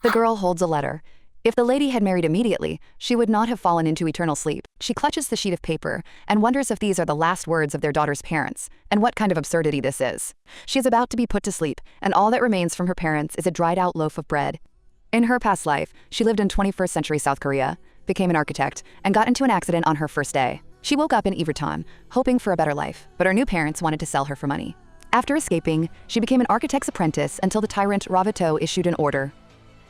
The girl holds a letter. If the lady had married immediately, she would not have fallen into eternal sleep. She clutches the sheet of paper and wonders if these are the last words of their daughter's parents, and what kind of absurdity this is. She is about to be put to sleep, and all that remains from her parents is a dried-out loaf of bread. In her past life, she lived in 21st century South Korea, became an architect, and got into an accident on her first day. She woke up in Everton, hoping for a better life, but her new parents wanted to sell her for money. After escaping, she became an architect's apprentice until the tyrant Ravito issued an order.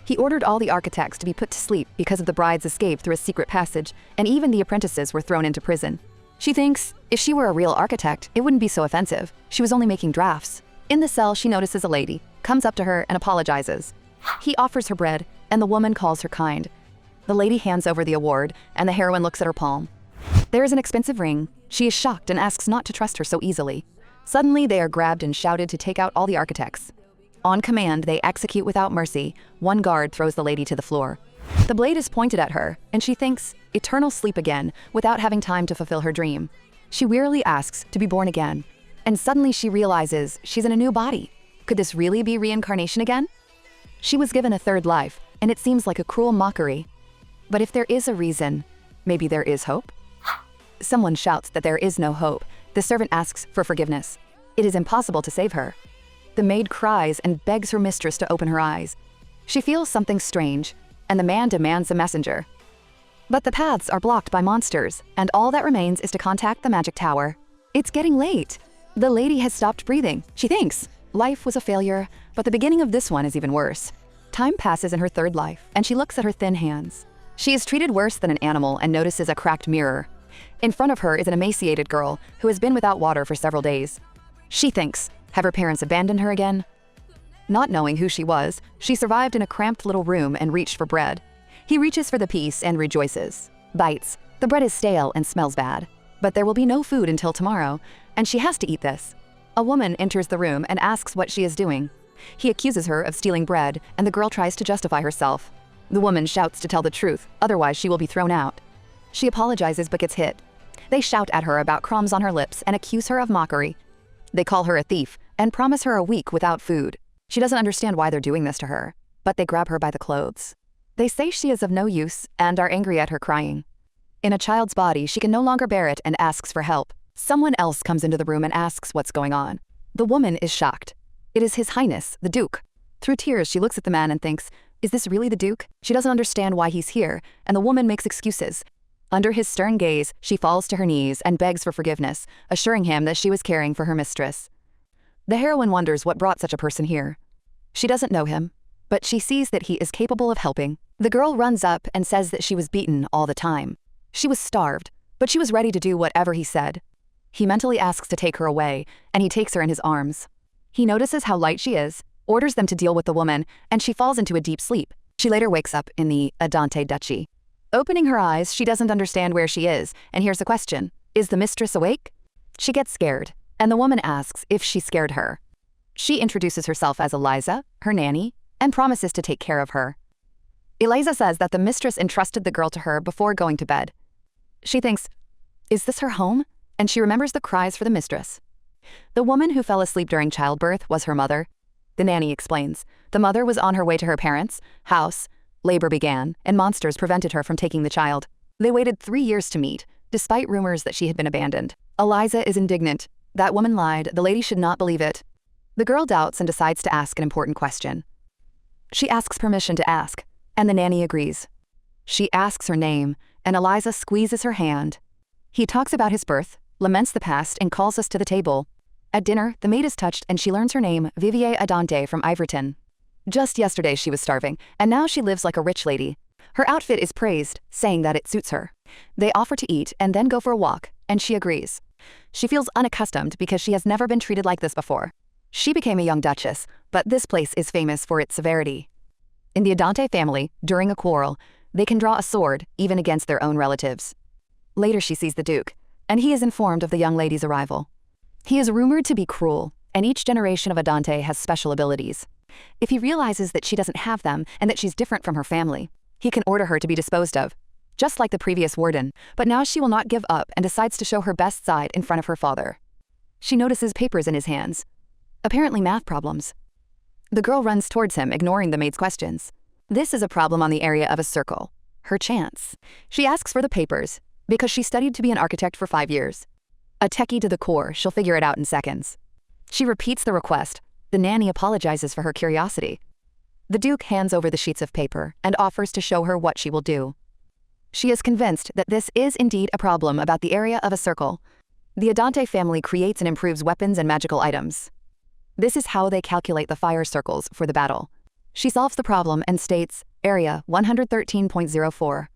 He ordered all the architects to be put to sleep because of the bride's escape through a secret passage, and even the apprentices were thrown into prison. She thinks, if she were a real architect, it wouldn't be so offensive. She was only making drafts. In the cell, she notices a lady, comes up to her and apologizes. He offers her bread, and the woman calls her kind. The lady hands over the award, and the heroine looks at her palm. There is an expensive ring. She is shocked and asks not to trust her so easily. Suddenly, they are grabbed and shouted to take out all the architects. On command, they execute without mercy. One guard throws the lady to the floor. The blade is pointed at her, and she thinks, eternal sleep again, without having time to fulfill her dream. She wearily asks to be born again, and suddenly she realizes she's in a new body. Could this really be reincarnation again? She was given a third life, and it seems like a cruel mockery. But if there is a reason, maybe there is hope? Someone shouts that there is no hope. The servant asks for forgiveness. It is impossible to save her. The maid cries and begs her mistress to open her eyes. She feels something strange, and the man demands a messenger. But the paths are blocked by monsters, and all that remains is to contact the magic tower. It's getting late. The lady has stopped breathing. She thinks, life was a failure, but the beginning of this one is even worse. Time passes in her third life, and she looks at her thin hands. She is treated worse than an animal and notices a cracked mirror. In front of her is an emaciated girl who has been without water for several days. She thinks, have her parents abandoned her again? Not knowing who she was, she survived in a cramped little room and reached for bread. He reaches for the piece and rejoices. Bites. The bread is stale and smells bad. But there will be no food until tomorrow, and she has to eat this. A woman enters the room and asks what she is doing. He accuses her of stealing bread, and the girl tries to justify herself. The woman shouts to tell the truth, otherwise she will be thrown out. She apologizes but gets hit. They shout at her about crumbs on her lips and accuse her of mockery. They call her a thief and promise her a week without food. She doesn't understand why they're doing this to her, but they grab her by the clothes. They say she is of no use and are angry at her crying. In a child's body, she can no longer bear it and asks for help. Someone else comes into the room and asks what's going on. The woman is shocked. It is His Highness, the Duke. Through tears, she looks at the man and thinks, is this really the Duke? She doesn't understand why he's here, and the woman makes excuses. Under his stern gaze, she falls to her knees and begs for forgiveness, assuring him that she was caring for her mistress. The heroine wonders what brought such a person here. She doesn't know him, but she sees that he is capable of helping. The girl runs up and says that she was beaten all the time. She was starved, but she was ready to do whatever he said. He mentally asks to take her away, and he takes her in his arms. He notices how light she is, orders them to deal with the woman, and she falls into a deep sleep. She later wakes up in the Adante Duchy. Opening her eyes, she doesn't understand where she is, and hears a question. Is the mistress awake? She gets scared, and the woman asks if she scared her. She introduces herself as Eliza, her nanny, and promises to take care of her. Eliza says that the mistress entrusted the girl to her before going to bed. She thinks, is this her home? And she remembers the cries for the mistress. The woman who fell asleep during childbirth was her mother. The nanny explains. The mother was on her way to her parents' house. Labor began, and monsters prevented her from taking the child. They waited 3 years to meet, despite rumors that she had been abandoned. Eliza is indignant. That woman lied. The lady should not believe it. The girl doubts and decides to ask an important question. She asks permission to ask, and the nanny agrees. She asks her name, and Eliza squeezes her hand. He talks about his birth, laments the past, and calls us to the table. At dinner, the maid is touched and she learns her name, Vivier Adante from Iverton. Just yesterday she was starving, and now she lives like a rich lady. Her outfit is praised, saying that it suits her. They offer to eat and then go for a walk, and she agrees. She feels unaccustomed because she has never been treated like this before. She became a young duchess, but this place is famous for its severity. In the Adante family, during a quarrel, they can draw a sword, even against their own relatives. Later she sees the Duke, and he is informed of the young lady's arrival. He is rumored to be cruel, and each generation of Adante has special abilities. If he realizes that she doesn't have them and that she's different from her family, he can order her to be disposed of, just like the previous warden. But now she will not give up and decides to show her best side in front of her father. She notices papers in his hands, apparently math problems. The girl runs towards him, ignoring the maid's questions. This is a problem on the area of a circle. Her chance. She asks for the papers, because she studied to be an architect for 5 years. A techie to the core, she'll figure it out in seconds. She repeats the request. The nanny apologizes for her curiosity. The Duke hands over the sheets of paper and offers to show her what she will do. She is convinced that this is indeed a problem about the area of a circle. The Adante family creates and improves weapons and magical items. This is how they calculate the fire circles for the battle. She solves the problem and states, area 113.04.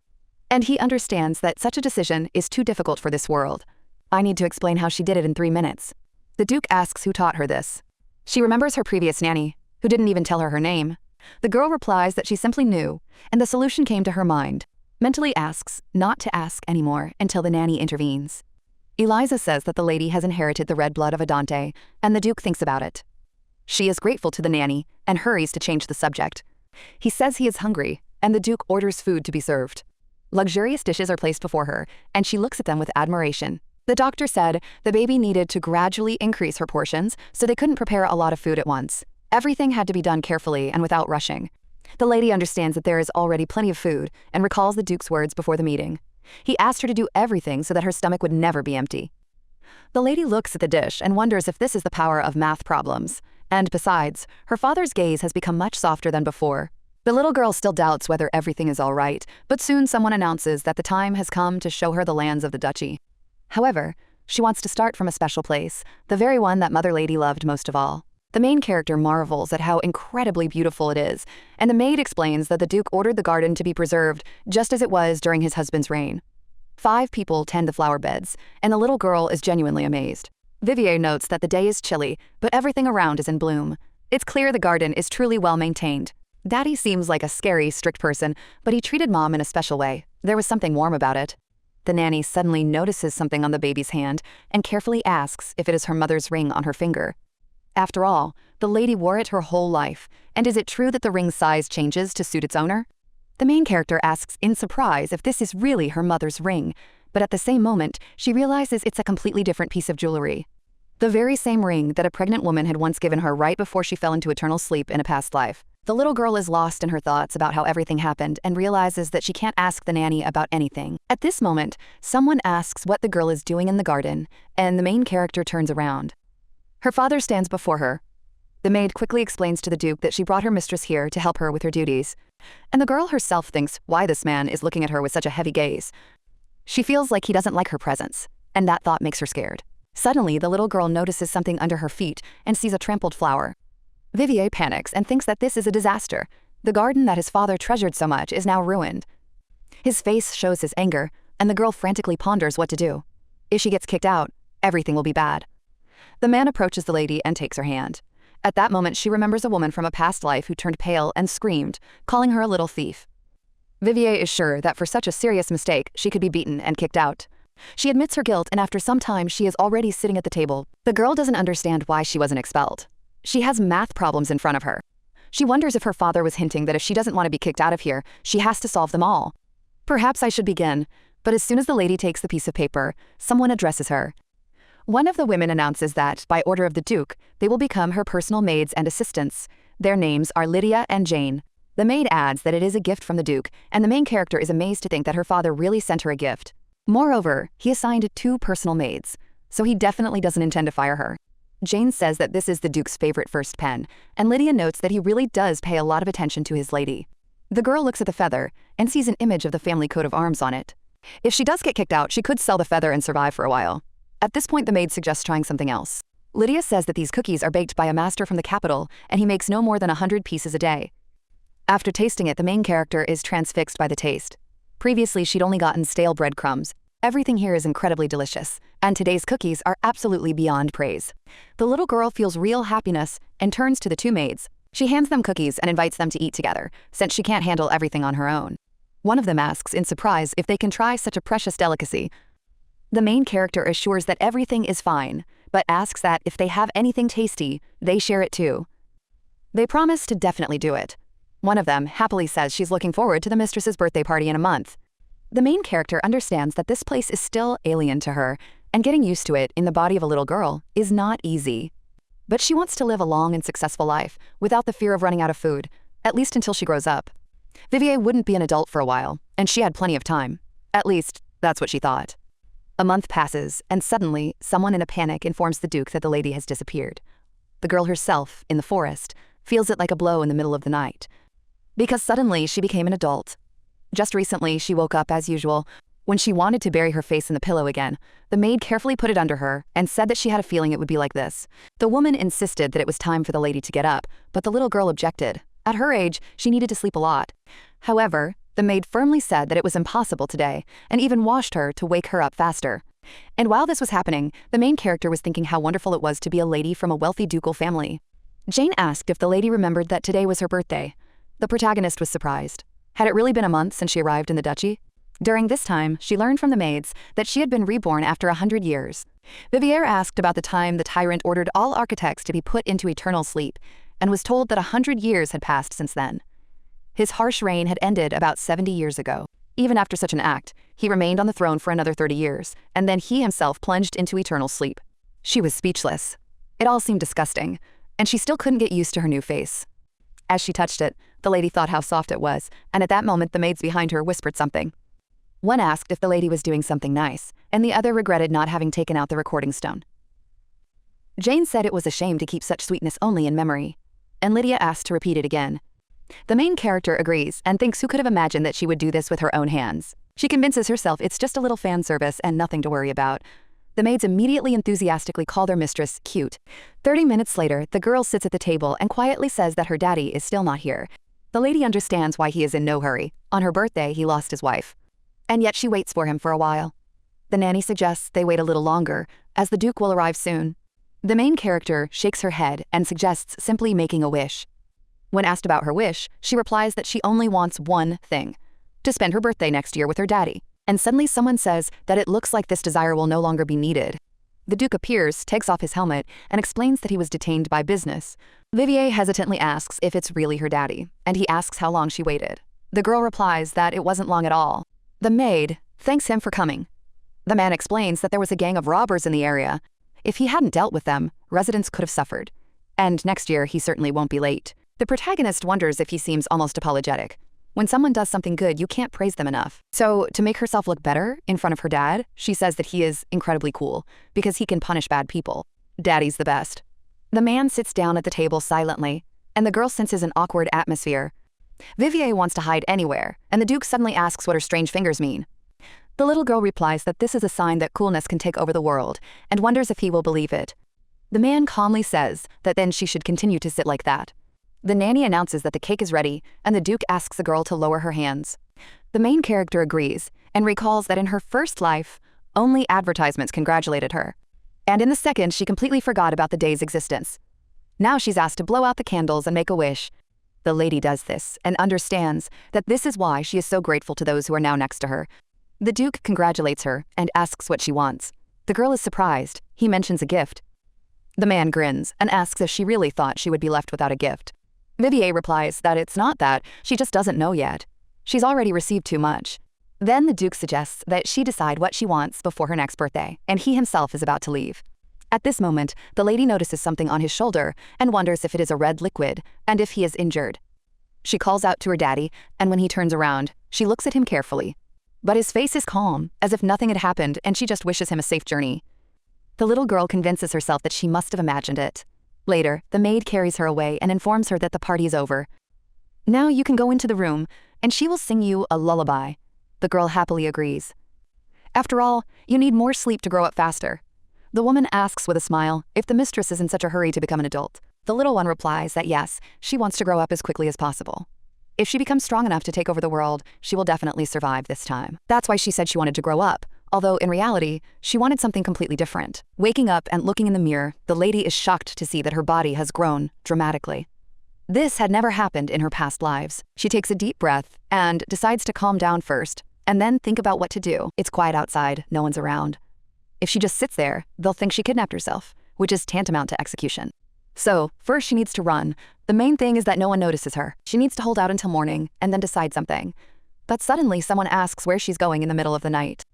And he understands that such a decision is too difficult for this world. I need to explain how she did it in 3 minutes. The Duke asks who taught her this. She remembers her previous nanny, who didn't even tell her name. The girl replies that she simply knew, and the solution came to her mind. Mentally asks not to ask anymore until the nanny intervenes. Eliza says that the lady has inherited the red blood of Adante, and the Duke thinks about it. She is grateful to the nanny and hurries to change the subject. He says he is hungry, and the Duke orders food to be served. Luxurious dishes are placed before her, and she looks at them with admiration. The doctor said the baby needed to gradually increase her portions, so they couldn't prepare a lot of food at once. Everything had to be done carefully and without rushing. The lady understands that there is already plenty of food and recalls the Duke's words before the meeting. He asked her to do everything so that her stomach would never be empty. The lady looks at the dish and wonders if this is the power of math problems. And besides, her father's gaze has become much softer than before. The little girl still doubts whether everything is all right, but soon someone announces that the time has come to show her the lands of the duchy. However, she wants to start from a special place, the very one that Mother Lady loved most of all. The main character marvels at how incredibly beautiful it is, and the maid explains that the Duke ordered the garden to be preserved just as it was during his husband's reign. 5 people tend the flower beds, and the little girl is genuinely amazed. Vivier notes that the day is chilly, but everything around is in bloom. It's clear the garden is truly well maintained. Daddy seems like a scary, strict person, but he treated Mom in a special way. There was something warm about it. The nanny suddenly notices something on the baby's hand and carefully asks if it is her mother's ring on her finger. After all, the lady wore it her whole life, and is it true that the ring's size changes to suit its owner? The main character asks in surprise if this is really her mother's ring, but at the same moment, she realizes it's a completely different piece of jewelry. The very same ring that a pregnant woman had once given her right before she fell into eternal sleep in a past life. The little girl is lost in her thoughts about how everything happened and realizes that she can't ask the nanny about anything. At this moment, someone asks what the girl is doing in the garden, and the main character turns around. Her father stands before her. The maid quickly explains to the Duke that she brought her mistress here to help her with her duties. And the girl herself thinks why this man is looking at her with such a heavy gaze. She feels like he doesn't like her presence, and that thought makes her scared. Suddenly, the little girl notices something under her feet and sees a trampled flower. Vivier panics and thinks that this is a disaster. The garden that his father treasured so much is now ruined. His face shows his anger, and the girl frantically ponders what to do. If she gets kicked out, everything will be bad. The man approaches the lady and takes her hand. At that moment, she remembers a woman from a past life who turned pale and screamed, calling her a little thief. Vivier is sure that for such a serious mistake, she could be beaten and kicked out. She admits her guilt, and after some time, she is already sitting at the table. The girl doesn't understand why she wasn't expelled. She has math problems in front of her. She wonders if her father was hinting that if she doesn't want to be kicked out of here, she has to solve them all. Perhaps I should begin, but as soon as the lady takes the piece of paper, someone addresses her. One of the women announces that, by order of the Duke, they will become her personal maids and assistants. Their names are Lydia and Jane. The maid adds that it is a gift from the Duke, and the main character is amazed to think that her father really sent her a gift. Moreover, he assigned 2 personal maids, so he definitely doesn't intend to fire her. Jane says that this is the Duke's favorite first pen, and Lydia notes that he really does pay a lot of attention to his lady. The girl looks at the feather and sees an image of the family coat of arms on it. If she does get kicked out, she could sell the feather and survive for a while. At this point, the maid suggests trying something else. Lydia says that these cookies are baked by a master from the capital, and he makes no more than 100 pieces a day. After tasting it, the main character is transfixed by the taste. Previously, she'd only gotten stale breadcrumbs. Everything here is incredibly delicious, and today's cookies are absolutely beyond praise. The little girl feels real happiness and turns to the 2 maids. She hands them cookies and invites them to eat together, since she can't handle everything on her own. One of them asks in surprise if they can try such a precious delicacy. The main character assures that everything is fine, but asks that if they have anything tasty, they share it too. They promise to definitely do it. One of them happily says she's looking forward to the mistress's birthday party in a month. The main character understands that this place is still alien to her, and getting used to it in the body of a little girl is not easy. But she wants to live a long and successful life without the fear of running out of food, at least until she grows up. Vivier wouldn't be an adult for a while, and she had plenty of time. At least, that's what she thought. A month passes, and suddenly, someone in a panic informs the Duke that the lady has disappeared. The girl herself, in the forest, feels it like a blow in the middle of the night. Because suddenly she became an adult. Just recently, she woke up as usual. When she wanted to bury her face in the pillow again, the maid carefully put it under her and said that she had a feeling it would be like this. The woman insisted that it was time for the lady to get up, but the little girl objected. At her age, she needed to sleep a lot. However, the maid firmly said that it was impossible today, and even washed her to wake her up faster. And while this was happening, the main character was thinking how wonderful it was to be a lady from a wealthy ducal family. Jane asked if the lady remembered that today was her birthday. The protagonist was surprised. Had it really been a month since she arrived in the duchy? During this time, she learned from the maids that she had been reborn after 100 years. Vivier asked about the time the tyrant ordered all architects to be put into eternal sleep, and was told that 100 years had passed since then. His harsh reign had ended about 70 years ago. Even after such an act, he remained on the throne for another 30 years, and then he himself plunged into eternal sleep. She was speechless. It all seemed disgusting, and she still couldn't get used to her new face. As she touched it, the lady thought how soft it was, and at that moment the maids behind her whispered something. One asked if the lady was doing something nice, and the other regretted not having taken out the recording stone. Jane said it was a shame to keep such sweetness only in memory, and Lydia asked to repeat it again. The main character agrees and thinks who could have imagined that she would do this with her own hands. She convinces herself it's just a little fan service and nothing to worry about. The maids immediately enthusiastically call their mistress cute. 30 minutes later, the girl sits at the table and quietly says that her daddy is still not here. The lady understands why he is in no hurry. On her birthday, he lost his wife. And yet she waits for him for a while. The nanny suggests they wait a little longer, as the Duke will arrive soon. The main character shakes her head and suggests simply making a wish. When asked about her wish, she replies that she only wants one thing: to spend her birthday next year with her daddy. And suddenly someone says that it looks like this desire will no longer be needed. The Duke appears, takes off his helmet, and explains that he was detained by business. Vivier hesitantly asks if it's really her daddy, and he asks how long she waited. The girl replies that it wasn't long at all. The maid thanks him for coming. The man explains that there was a gang of robbers in the area. If he hadn't dealt with them, residents could have suffered. And next year, he certainly won't be late. The protagonist wonders if he seems almost apologetic. When someone does something good, you can't praise them enough. So, to make herself look better in front of her dad, she says that he is incredibly cool because he can punish bad people. Daddy's the best. The man sits down at the table silently, and the girl senses an awkward atmosphere. Vivier wants to hide anywhere, and the Duke suddenly asks what her strange fingers mean. The little girl replies that this is a sign that coolness can take over the world, and wonders if he will believe it. The man calmly says that then she should continue to sit like that. The nanny announces that the cake is ready, and the Duke asks the girl to lower her hands. The main character agrees, and recalls that in her first life, only advertisements congratulated her. And in the second, she completely forgot about the day's existence. Now she's asked to blow out the candles and make a wish. The lady does this, and understands that this is why she is so grateful to those who are now next to her. The Duke congratulates her, and asks what she wants. The girl is surprised. He mentions a gift. The man grins, and asks if she really thought she would be left without a gift. Vivier replies that it's not that, she just doesn't know yet. She's already received too much. Then the Duke suggests that she decide what she wants before her next birthday, and he himself is about to leave. At this moment, the lady notices something on his shoulder and wonders if it is a red liquid, and if he is injured. She calls out to her daddy, and when he turns around, she looks at him carefully. But his face is calm, as if nothing had happened, and she just wishes him a safe journey. The little girl convinces herself that she must have imagined it. Later, the maid carries her away and informs her that the party is over. Now you can go into the room, and she will sing you a lullaby. The girl happily agrees. After all, you need more sleep to grow up faster. The woman asks with a smile if the mistress is in such a hurry to become an adult. The little one replies that yes, she wants to grow up as quickly as possible. If she becomes strong enough to take over the world, she will definitely survive this time. That's why she said she wanted to grow up, although in reality, she wanted something completely different. Waking up and looking in the mirror, the lady is shocked to see that her body has grown dramatically. This had never happened in her past lives. She takes a deep breath and decides to calm down first, and then think about what to do. It's quiet outside, no one's around. If she just sits there, they'll think she kidnapped herself, which is tantamount to execution. So, first she needs to run. The main thing is that no one notices her. She needs to hold out until morning and then decide something. But suddenly someone asks where she's going in the middle of the night.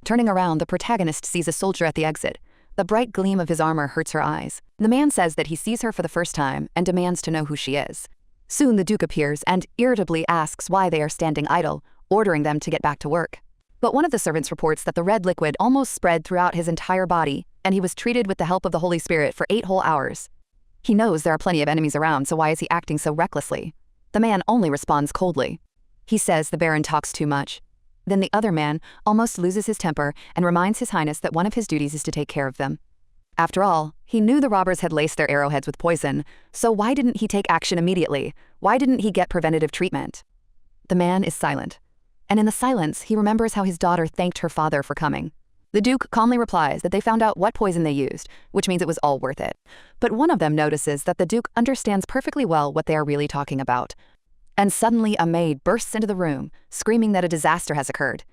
Turning around, the protagonist sees a soldier at the exit. The bright gleam of his armor hurts her eyes. The man says that he sees her for the first time and demands to know who she is. Soon the Duke appears and irritably asks why they are standing idle, ordering them to get back to work. But one of the servants reports that the red liquid almost spread throughout his entire body, and he was treated with the help of the Holy Spirit for 8 whole hours. He knows there are plenty of enemies around, so why is he acting so recklessly? The man only responds coldly. He says the Baron talks too much. Then the other man almost loses his temper and reminds His Highness that one of his duties is to take care of them. After all, he knew the robbers had laced their arrowheads with poison, so why didn't he take action immediately? Why didn't he get preventative treatment? The man is silent. And in the silence, he remembers how his daughter thanked her father for coming. The Duke calmly replies that they found out what poison they used, which means it was all worth it. But one of them notices that the Duke understands perfectly well what they are really talking about. And suddenly a maid bursts into the room, screaming that a disaster has occurred.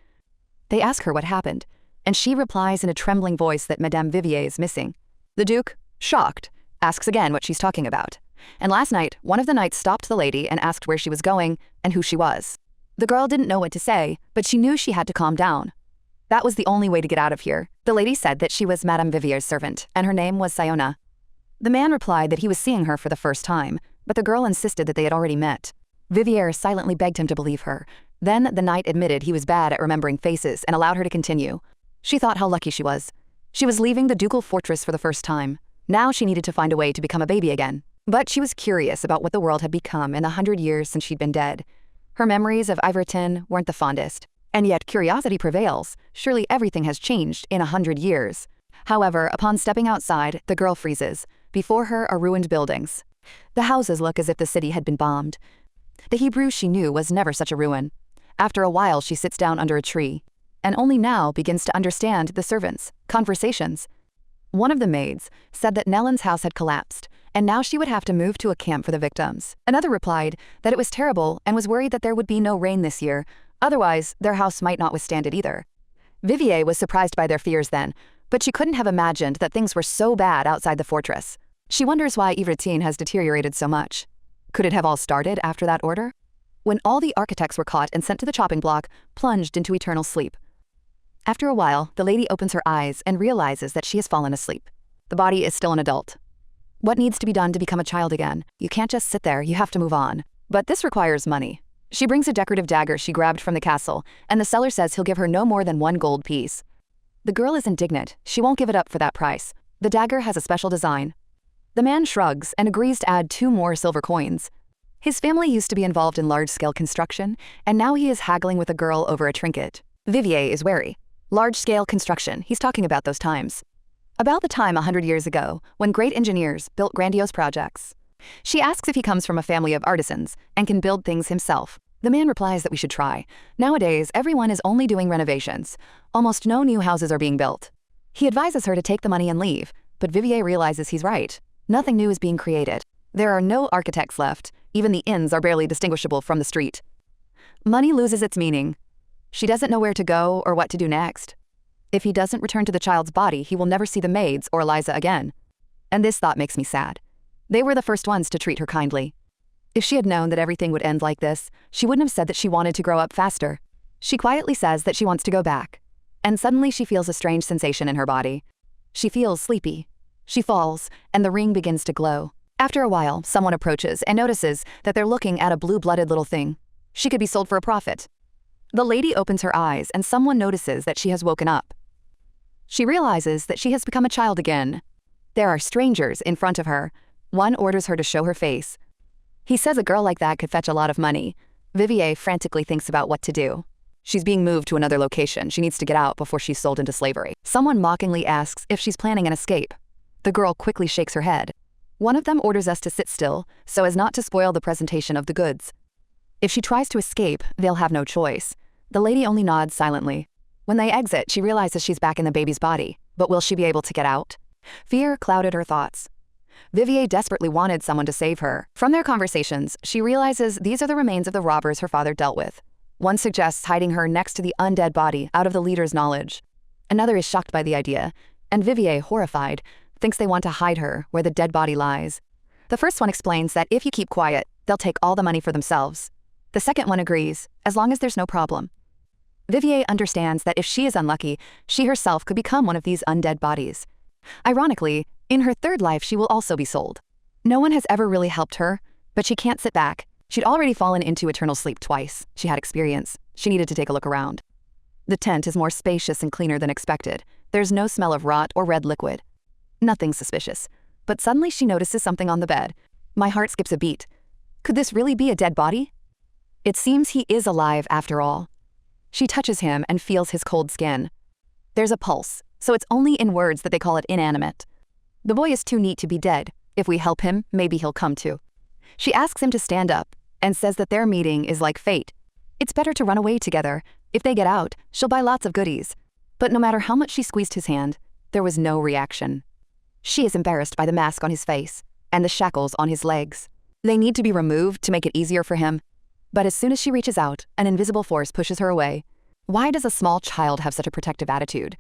They ask her what happened, and she replies in a trembling voice that Madame Vivier is missing. The Duke, shocked, asks again what she's talking about. And last night, one of the knights stopped the lady and asked where she was going and who she was. The girl didn't know what to say, but she knew she had to calm down. That was the only way to get out of here. The lady said that she was Madame Vivier's servant, and her name was Siona. The man replied that he was seeing her for the first time, but the girl insisted that they had already met. Vivier silently begged him to believe her. Then the knight admitted he was bad at remembering faces and allowed her to continue. She thought how lucky she was. She was leaving the ducal fortress for the first time. Now she needed to find a way to become a baby again. But she was curious about what the world had become in the 100 years since she'd been dead. Her memories of Iverton weren't the fondest. And yet curiosity prevails. Surely everything has changed in 100 years. However, upon stepping outside, the girl freezes. Before her are ruined buildings. The houses look as if the city had been bombed. The Hebrew she knew was never such a ruin. After a while, she sits down under a tree, and only now begins to understand the servants' conversations. One of the maids said that Nellen's house had collapsed, and now she would have to move to a camp for the victims. Another replied that it was terrible and was worried that there would be no rain this year, otherwise their house might not withstand it either. Vivier was surprised by their fears then, but she couldn't have imagined that things were so bad outside the fortress. She wonders why Ivertin has deteriorated so much. Could it have all started after that order? When all the architects were caught and sent to the chopping block, plunged into eternal sleep. After a while, the lady opens her eyes and realizes that she has fallen asleep. The body is still an adult. What needs to be done to become a child again? You can't just sit there, you have to move on. But this requires money. She brings a decorative dagger she grabbed from the castle, and the seller says he'll give her no more than 1 gold piece. The girl is indignant. She won't give it up for that price. The dagger has a special design. The man shrugs and agrees to add 2 more silver coins. His family used to be involved in large-scale construction, and now he is haggling with a girl over a trinket. Vivier is wary. Large-scale construction, he's talking about those times. About the time 100 years ago, when great engineers built grandiose projects. She asks if he comes from a family of artisans and can build things himself. The man replies that we should try. Nowadays, everyone is only doing renovations. Almost no new houses are being built. He advises her to take the money and leave, but Vivier realizes he's right. Nothing new is being created. There are no architects left. Even the inns are barely distinguishable from the street. Money loses its meaning. She doesn't know where to go or what to do next. If he doesn't return to the child's body, he will never see the maids or Eliza again. And this thought makes me sad. They were the first ones to treat her kindly. If she had known that everything would end like this, she wouldn't have said that she wanted to grow up faster. She quietly says that she wants to go back. And suddenly she feels a strange sensation in her body. She feels sleepy. She falls, and the ring begins to glow. After a while, someone approaches and notices that they're looking at a blue-blooded little thing. She could be sold for a profit. The lady opens her eyes, and someone notices that she has woken up. She realizes that she has become a child again. There are strangers in front of her. One orders her to show her face. He says a girl like that could fetch a lot of money. Vivier frantically thinks about what to do. She's being moved to another location. She needs to get out before she's sold into slavery. Someone mockingly asks if she's planning an escape. The girl quickly shakes her head. One of them orders us to sit still, so as not to spoil the presentation of the goods. If she tries to escape, they'll have no choice. The lady only nods silently. When they exit, she realizes she's back in the baby's body, but will she be able to get out? Fear clouded her thoughts. Vivier desperately wanted someone to save her. From their conversations, she realizes these are the remains of the robbers her father dealt with. One suggests hiding her next to the undead body out of the leader's knowledge. Another is shocked by the idea, and Vivier, horrified, thinks they want to hide her where the dead body lies. The first one explains that if you keep quiet, they'll take all the money for themselves. The second one agrees, as long as there's no problem. Vivier understands that if she is unlucky, she herself could become one of these undead bodies. Ironically, in her third life she will also be sold. No one has ever really helped her. But she can't sit back. She'd already fallen into eternal sleep twice. She had experience. She needed to take a look around. The tent is more spacious and cleaner than expected. There's no smell of rot or red liquid. Nothing suspicious. But suddenly she notices something on the bed. My heart skips a beat. Could this really be a dead body? It seems he is alive after all. She touches him and feels his cold skin. There's a pulse, so it's only in words that they call it inanimate. The boy is too neat to be dead. If we help him, maybe he'll come to. She asks him to stand up and says that their meeting is like fate. It's better to run away together. If they get out, she'll buy lots of goodies. But no matter how much she squeezed his hand, there was no reaction. She is embarrassed by the mask on his face and the shackles on his legs. They need to be removed to make it easier for him. But as soon as she reaches out, an invisible force pushes her away. Why does a small child have such a protective attitude?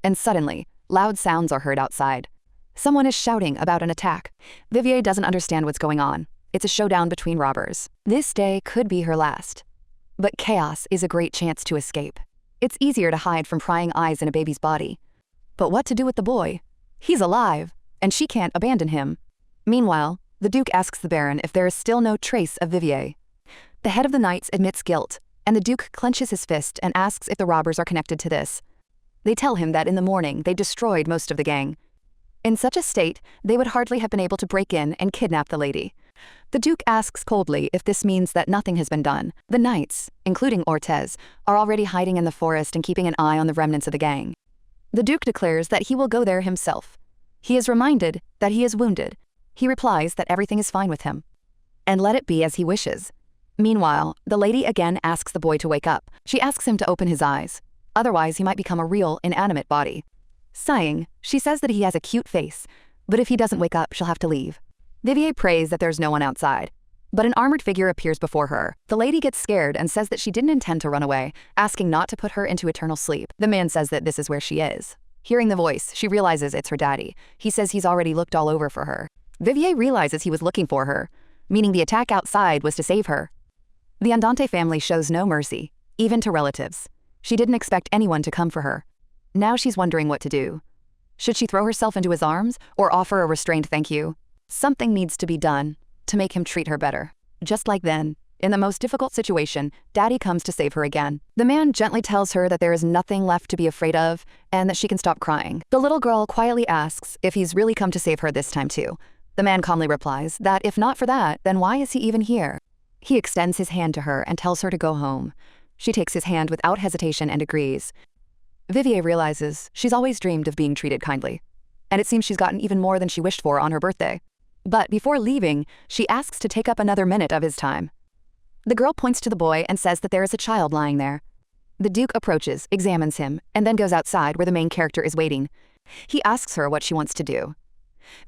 And suddenly, loud sounds are heard outside. Someone is shouting about an attack. Vivier doesn't understand what's going on. It's a showdown between robbers. This day could be her last. But chaos is a great chance to escape. It's easier to hide from prying eyes in a baby's body. But what to do with the boy? He's alive, and she can't abandon him. Meanwhile, the Duke asks the Baron if there is still no trace of Vivier. The head of the Knights admits guilt, and the Duke clenches his fist and asks if the robbers are connected to this. They tell him that in the morning they destroyed most of the gang. In such a state, they would hardly have been able to break in and kidnap the lady. The Duke asks coldly if this means that nothing has been done. The Knights, including Ortez, are already hiding in the forest and keeping an eye on the remnants of the gang. The Duke declares that he will go there himself. He is reminded that he is wounded. He replies that everything is fine with him. And let it be as he wishes. Meanwhile, the lady again asks the boy to wake up. She asks him to open his eyes. Otherwise, he might become a real, inanimate body. Sighing, she says that he has a cute face, but if he doesn't wake up, she'll have to leave. Vivier prays that there's no one outside. But an armored figure appears before her. The lady gets scared and says that she didn't intend to run away, asking not to put her into eternal sleep. The man says that this is where she is. Hearing the voice, she realizes it's her daddy. He says he's already looked all over for her. Vivier realizes he was looking for her, meaning the attack outside was to save her. The Andante family shows no mercy, even to relatives. She didn't expect anyone to come for her. Now she's wondering what to do. Should she throw herself into his arms or offer a restrained thank you? Something needs to be done to make him treat her better. Just like then, in the most difficult situation, Daddy comes to save her again. The man gently tells her that there is nothing left to be afraid of and that she can stop crying. The little girl quietly asks if he's really come to save her this time too. The man calmly replies that if not for that, then why is he even here? He extends his hand to her and tells her to go home. She takes his hand without hesitation and agrees. Vivier realizes she's always dreamed of being treated kindly, and it seems she's gotten even more than she wished for on her birthday. But before leaving, she asks to take up another minute of his time. The girl points to the boy and says that there is a child lying there. The Duke approaches, examines him, and then goes outside where the main character is waiting. He asks her what she wants to do.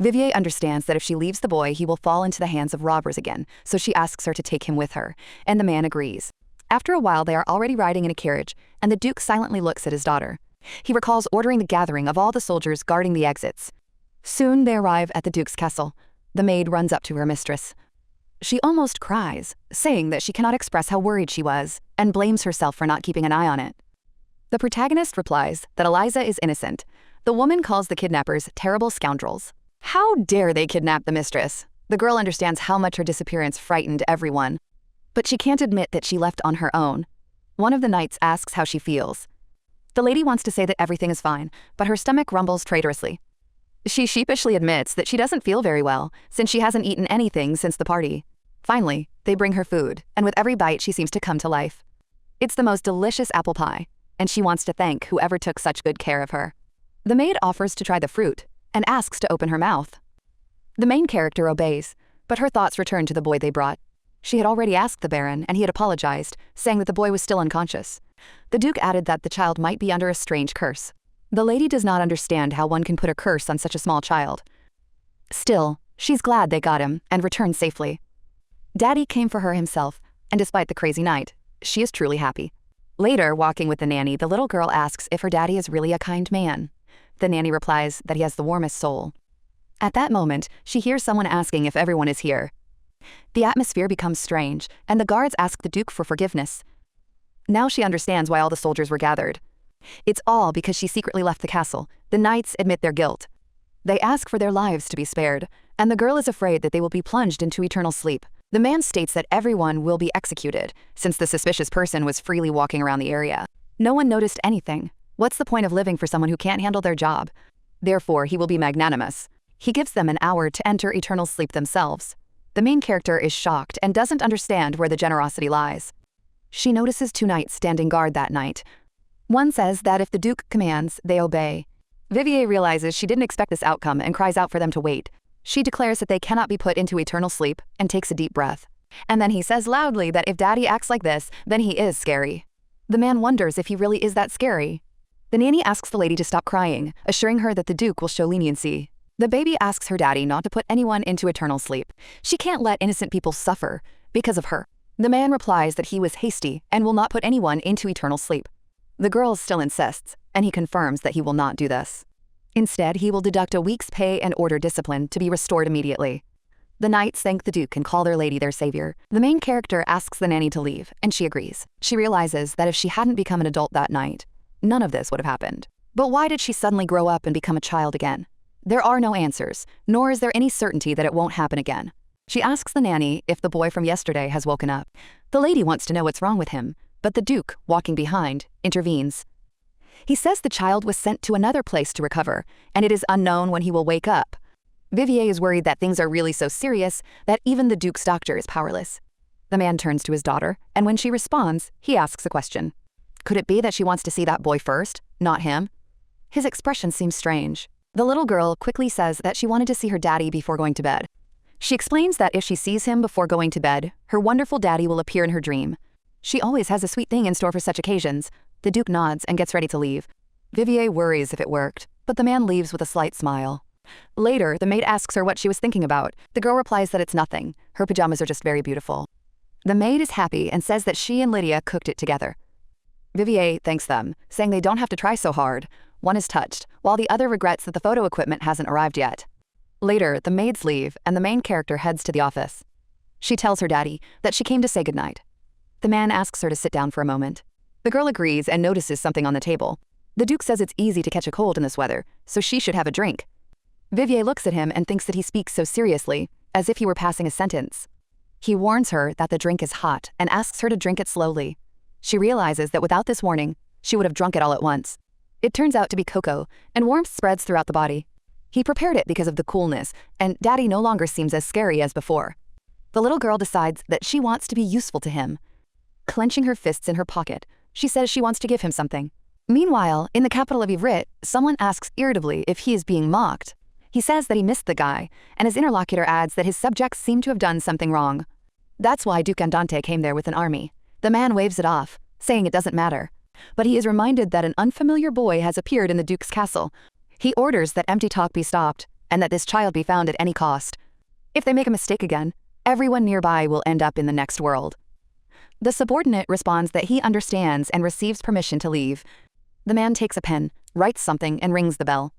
Vivier understands that if she leaves the boy, he will fall into the hands of robbers again, so she asks her to take him with her, and the man agrees. After a while, they are already riding in a carriage, and the Duke silently looks at his daughter. He recalls ordering the gathering of all the soldiers guarding the exits. Soon they arrive at the Duke's castle. The maid runs up to her mistress. She almost cries, saying that she cannot express how worried she was, and blames herself for not keeping an eye on it. The protagonist replies that Eliza is innocent. The woman calls the kidnappers terrible scoundrels. How dare they kidnap the mistress? The girl understands how much her disappearance frightened everyone. But she can't admit that she left on her own. One of the knights asks how she feels. The lady wants to say that everything is fine, but her stomach rumbles traitorously. She sheepishly admits that she doesn't feel very well, since she hasn't eaten anything since the party. Finally, they bring her food, and with every bite she seems to come to life. It's the most delicious apple pie, and she wants to thank whoever took such good care of her. The maid offers to try the fruit, and asks to open her mouth. The main character obeys, but her thoughts return to the boy they brought. She had already asked the Baron, and he had apologized, saying that the boy was still unconscious. The Duke added that the child might be under a strange curse. The lady does not understand how one can put a curse on such a small child. Still, she's glad they got him and returned safely. Daddy came for her himself, and despite the crazy night, she is truly happy. Later, walking with the nanny, the little girl asks if her daddy is really a kind man. The nanny replies that he has the warmest soul. At that moment, she hears someone asking if everyone is here. The atmosphere becomes strange, and the guards ask the Duke for forgiveness. Now she understands why all the soldiers were gathered. It's all because she secretly left the castle. The knights admit their guilt. They ask for their lives to be spared, and the girl is afraid that they will be plunged into eternal sleep. The man states that everyone will be executed, since the suspicious person was freely walking around the area. No one noticed anything. What's the point of living for someone who can't handle their job? Therefore, he will be magnanimous. He gives them an hour to enter eternal sleep themselves. The main character is shocked and doesn't understand where the generosity lies. She notices 2 knights standing guard that night. One says that if the Duke commands, they obey. Vivier realizes she didn't expect this outcome and cries out for them to wait. She declares that they cannot be put into eternal sleep and takes a deep breath. And then he says loudly that if Daddy acts like this, then he is scary. The man wonders if he really is that scary. The nanny asks the lady to stop crying, assuring her that the Duke will show leniency. The baby asks her daddy not to put anyone into eternal sleep. She can't let innocent people suffer because of her. The man replies that he was hasty and will not put anyone into eternal sleep. The girl still insists, and he confirms that he will not do this. Instead, he will deduct a week's pay and order discipline to be restored immediately. The knights thank the Duke and call their lady their savior. The main character asks the nanny to leave, and she agrees. She realizes that if she hadn't become an adult that night, none of this would have happened. But why did she suddenly grow up and become a child again? There are no answers, nor is there any certainty that it won't happen again. She asks the nanny if the boy from yesterday has woken up. The lady wants to know what's wrong with him, but the Duke, walking behind, intervenes. He says the child was sent to another place to recover, and it is unknown when he will wake up. Vivier is worried that things are really so serious that even the Duke's doctor is powerless. The man turns to his daughter, and when she responds, he asks a question. Could it be that she wants to see that boy first, not him? His expression seems strange. The little girl quickly says that she wanted to see her daddy before going to bed. She explains that if she sees him before going to bed, her wonderful daddy will appear in her dream. She always has a sweet thing in store for such occasions. The Duke nods and gets ready to leave. Vivier worries if it worked, but the man leaves with a slight smile. Later, the maid asks her what she was thinking about. The girl replies that it's nothing. Her pajamas are just very beautiful. The maid is happy and says that she and Lydia cooked it together. Vivier thanks them, saying they don't have to try so hard. One is touched, while the other regrets that the photo equipment hasn't arrived yet. Later, the maids leave and the main character heads to the office. She tells her daddy that she came to say goodnight. The man asks her to sit down for a moment. The girl agrees and notices something on the table. The Duke says it's easy to catch a cold in this weather, so she should have a drink. Vivier looks at him and thinks that he speaks so seriously, as if he were passing a sentence. He warns her that the drink is hot and asks her to drink it slowly. She realizes that without this warning, she would have drunk it all at once. It turns out to be cocoa, and warmth spreads throughout the body. He prepared it because of the coolness, and Daddy no longer seems as scary as before. The little girl decides that she wants to be useful to him. Clenching her fists in her pocket, she says she wants to give him something. Meanwhile, in the capital of Ivrit, someone asks irritably if he is being mocked. He says that he missed the guy, and his interlocutor adds that his subjects seem to have done something wrong. That's why Duke Andante came there with an army. The man waves it off, saying it doesn't matter. But he is reminded that an unfamiliar boy has appeared in the Duke's castle. He orders that empty talk be stopped, and that this child be found at any cost. If they make a mistake again, everyone nearby will end up in the next world. The subordinate responds that he understands and receives permission to leave. The man takes a pen, writes something, and rings the bell.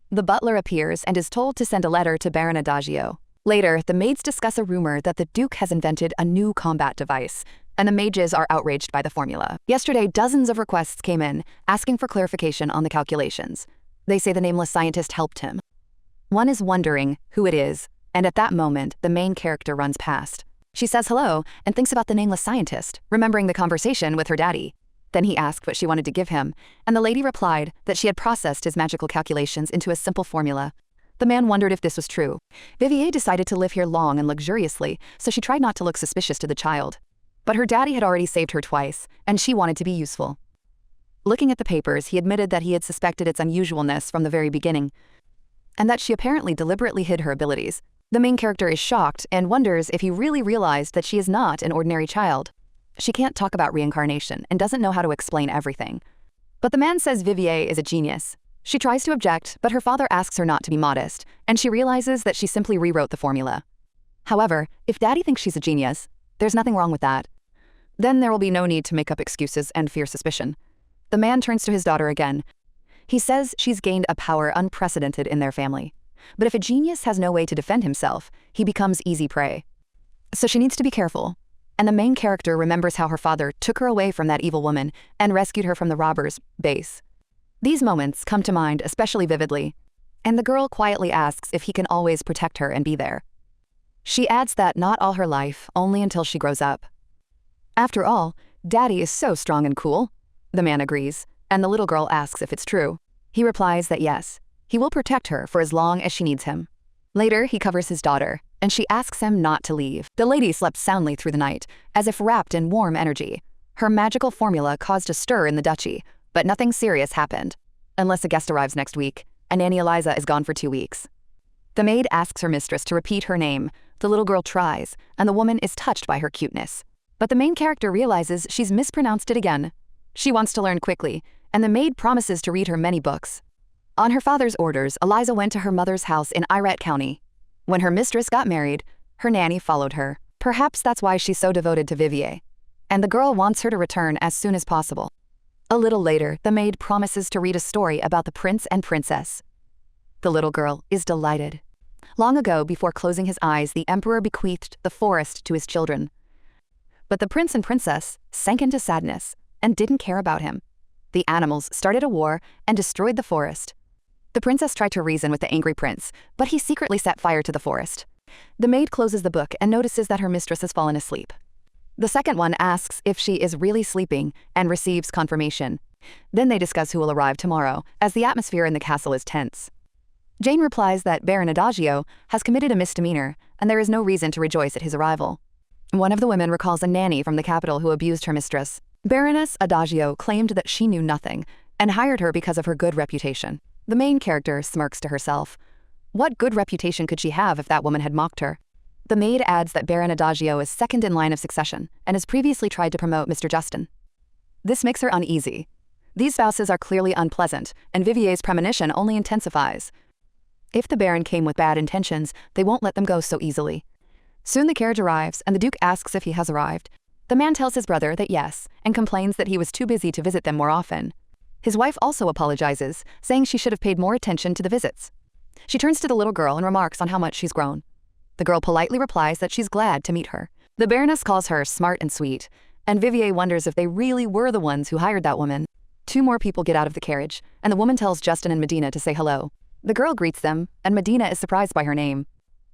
The butler appears and is told to send a letter to Baron Adagio. Later, the maids discuss a rumor that the Duke has invented a new combat device, and the mages are outraged by the formula. Yesterday, dozens of requests came in, asking for clarification on the calculations. They say the nameless scientist helped him. One is wondering who it is, and at that moment, the main character runs past. She says hello and thinks about the nameless scientist, remembering the conversation with her daddy. Then he asked what she wanted to give him, and the lady replied that she had processed his magical calculations into a simple formula. The man wondered if this was true. Vivier decided to live here long and luxuriously, so she tried not to look suspicious to the child. But her daddy had already saved her twice, and she wanted to be useful. Looking at the papers, he admitted that he had suspected its unusualness from the very beginning, and that she apparently deliberately hid her abilities. The main character is shocked and wonders if he really realized that she is not an ordinary child. She can't talk about reincarnation and doesn't know how to explain everything. But the man says Vivier is a genius. She tries to object, but her father asks her not to be modest, and she realizes that she simply rewrote the formula. However, if Daddy thinks she's a genius, there's nothing wrong with that. Then there will be no need to make up excuses and fear suspicion. The man turns to his daughter again. He says she's gained a power unprecedented in their family. But if a genius has no way to defend himself, he becomes easy prey. So she needs to be careful. And the main character remembers how her father took her away from that evil woman and rescued her from the robbers' base. These moments come to mind especially vividly. and the girl quietly asks if he can always protect her and be there. She adds that not all her life, only until she grows up. After all, Daddy is so strong and cool. The man agrees, and the little girl asks if it's true. He replies that yes, he will protect her for as long as she needs him. Later, he covers his daughter, and she asks him not to leave. The lady slept soundly through the night, as if wrapped in warm energy. Her magical formula caused a stir in the duchy, but nothing serious happened. Unless a guest arrives next week, and Nanny Eliza is gone for 2 weeks. The maid asks her mistress to repeat her name. The little girl tries, and the woman is touched by her cuteness. But the main character realizes she's mispronounced it again. She wants to learn quickly, and the maid promises to read her many books. On her father's orders, Eliza went to her mother's house in Irat County. When her mistress got married, her nanny followed her. Perhaps that's why she's so devoted to Vivier. And the girl wants her to return as soon as possible. A little later, the maid promises to read a story about the prince and princess. The little girl is delighted. Long ago, before closing his eyes, the emperor bequeathed the forest to his children. But the prince and princess sank into sadness and didn't care about him. The animals started a war and destroyed the forest. The princess tried to reason with the angry prince, but he secretly set fire to the forest. The maid closes the book and notices that her mistress has fallen asleep. The second one asks if she is really sleeping and receives confirmation. Then they discuss who will arrive tomorrow, as the atmosphere in the castle is tense. Jane replies that Baron Adagios has committed a misdemeanor, and there is no reason to rejoice at his arrival. One of the women recalls a nanny from the capital who abused her mistress. Baroness Adagios claimed that she knew nothing, and hired her because of her good reputation. The main character smirks to herself. What good reputation could she have if that woman had mocked her? The maid adds that Baron Adagios is second in line of succession, and has previously tried to promote Mr. Justin. This makes her uneasy. These spouses are clearly unpleasant, and Vivier's premonition only intensifies. If the Baron came with bad intentions, they won't let them go so easily. Soon the carriage arrives, and the Duke asks if he has arrived. The man tells his brother that yes, and complains that he was too busy to visit them more often. His wife also apologizes, saying she should have paid more attention to the visits. She turns to the little girl and remarks on how much she's grown. The girl politely replies that she's glad to meet her. The Baroness calls her smart and sweet, and Vivier wonders if they really were the ones who hired that woman. 2 more people get out of the carriage, and the woman tells Justin and Medina to say hello. The girl greets them, and Medina is surprised by her name.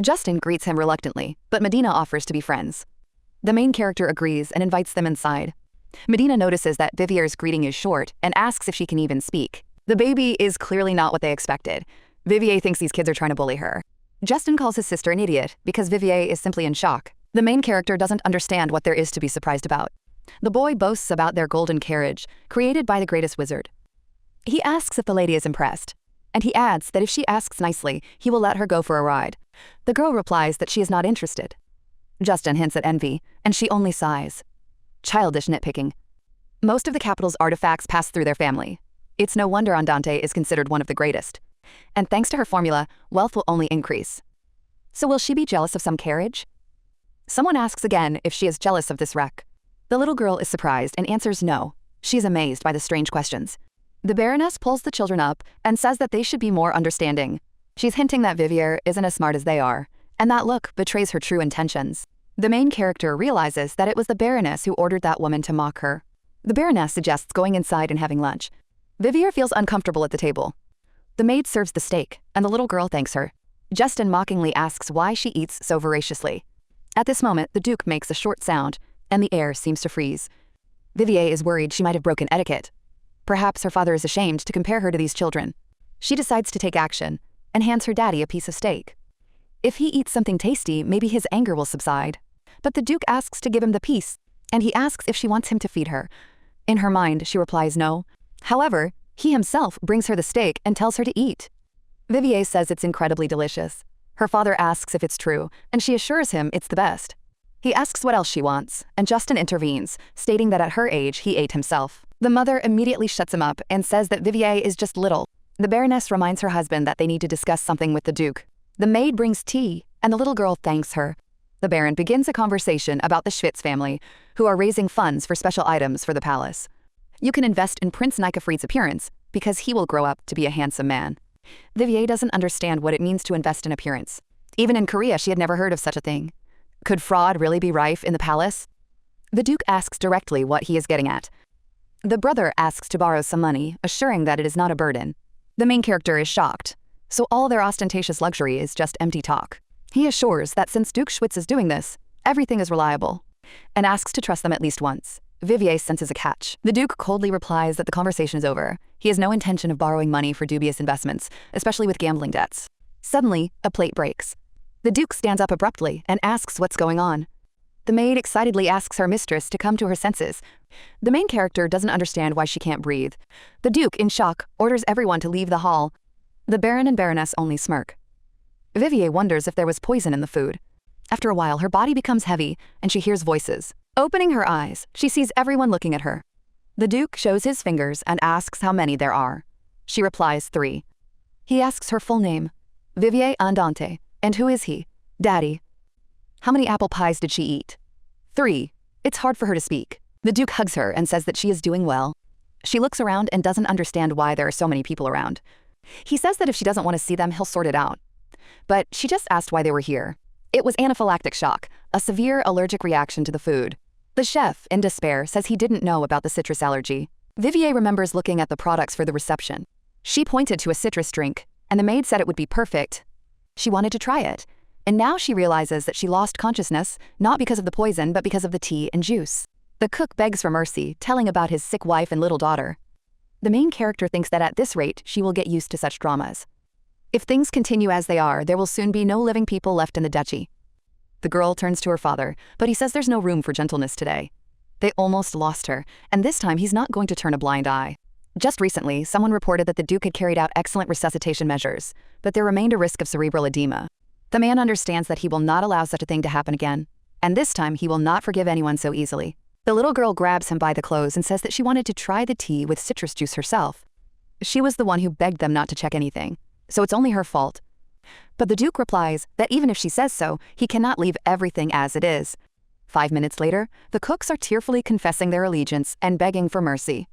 Justin greets him reluctantly, but Medina offers to be friends. The main character agrees and invites them inside. Medina notices that Vivier's greeting is short and asks if she can even speak. The baby is clearly not what they expected. Vivier thinks these kids are trying to bully her. Justin calls his sister an idiot because Vivier is simply in shock. The main character doesn't understand what there is to be surprised about. The boy boasts about their golden carriage, created by the greatest wizard. He asks if the lady is impressed, and he adds that if she asks nicely, he will let her go for a ride. The girl replies that she is not interested. Justin hints at envy, and she only sighs. Childish nitpicking. Most of the capital's artifacts pass through their family. It's no wonder Andante is considered one of the greatest. And thanks to her formula, wealth will only increase. So will she be jealous of some carriage? Someone asks again if she is jealous of this wreck. The little girl is surprised and answers no. She is amazed by the strange questions. The Baroness pulls the children up and says that they should be more understanding. She's hinting that Vivier isn't as smart as they are, and that look betrays her true intentions. The main character realizes that it was the Baroness who ordered that woman to mock her. The Baroness suggests going inside and having lunch. Vivier feels uncomfortable at the table. The maid serves the steak, and the little girl thanks her. Justin mockingly asks why she eats so voraciously. At this moment, the Duke makes a short sound, and the air seems to freeze. Vivier is worried she might have broken etiquette. Perhaps her father is ashamed to compare her to these children. She decides to take action, and hands her daddy a piece of steak. If he eats something tasty, maybe his anger will subside. But the Duke asks to give him the piece, and he asks if she wants him to feed her. In her mind, she replies no. However, he himself brings her the steak and tells her to eat. Vivier says it's incredibly delicious. Her father asks if it's true, and she assures him it's the best. He asks what else she wants, and Justin intervenes, stating that at her age he ate himself. The mother immediately shuts him up and says that Vivier is just little. The Baroness reminds her husband that they need to discuss something with the Duke. The maid brings tea, and the little girl thanks her. The Baron begins a conversation about the Schwitz family, who are raising funds for special items for the palace. You can invest in Prince Nikafried's appearance, because he will grow up to be a handsome man. Vivier doesn't understand what it means to invest in appearance. Even in Korea, she had never heard of such a thing. Could fraud really be rife in the palace? The Duke asks directly what he is getting at. The brother asks to borrow some money, assuring that it is not a burden. The main character is shocked. so all their ostentatious luxury is just empty talk. He assures that since Duke Schwitz is doing this, everything is reliable, and asks to trust them at least once. Vivier senses a catch. The Duke coldly replies that the conversation is over. He has no intention of borrowing money for dubious investments, especially with gambling debts. Suddenly, a plate breaks. The Duke stands up abruptly and asks what's going on. The maid excitedly asks her mistress to come to her senses. The main character doesn't understand why she can't breathe. The Duke, in shock, orders everyone to leave the hall. The Baron and Baroness only smirk. Vivier wonders if there was poison in the food. After a while, her body becomes heavy, and she hears voices. Opening her eyes, she sees everyone looking at her. The Duke shows his fingers and asks how many there are. She replies 3. He asks her full name, Vivier Andante, and who is he? Daddy. How many apple pies did she eat? 3. It's hard for her to speak. The Duke hugs her and says that she is doing well. She looks around and doesn't understand why there are so many people around. He says that if she doesn't want to see them, he'll sort it out. But she just asked why they were here. It was anaphylactic shock, a severe allergic reaction to the food. The chef, in despair, says he didn't know about the citrus allergy. Vivier remembers looking at the products for the reception. She pointed to a citrus drink, and the maid said it would be perfect. She wanted to try it, and now she realizes that she lost consciousness, not because of the poison, but because of the tea and juice. The cook begs for mercy, telling about his sick wife and little daughter. The main character thinks that at this rate, she will get used to such dramas. If things continue as they are, there will soon be no living people left in the duchy. The girl turns to her father, but he says there's no room for gentleness today. They almost lost her, and this time he's not going to turn a blind eye. Just recently, someone reported that the Duke had carried out excellent resuscitation measures, but there remained a risk of cerebral edema. The man understands that he will not allow such a thing to happen again, and this time he will not forgive anyone so easily. The little girl grabs him by the clothes and says that she wanted to try the tea with citrus juice herself. She was the one who begged them not to check anything, so it's only her fault. But the Duke replies that even if she says so, he cannot leave everything as it is. 5 minutes later, the cooks are tearfully confessing their allegiance and begging for mercy.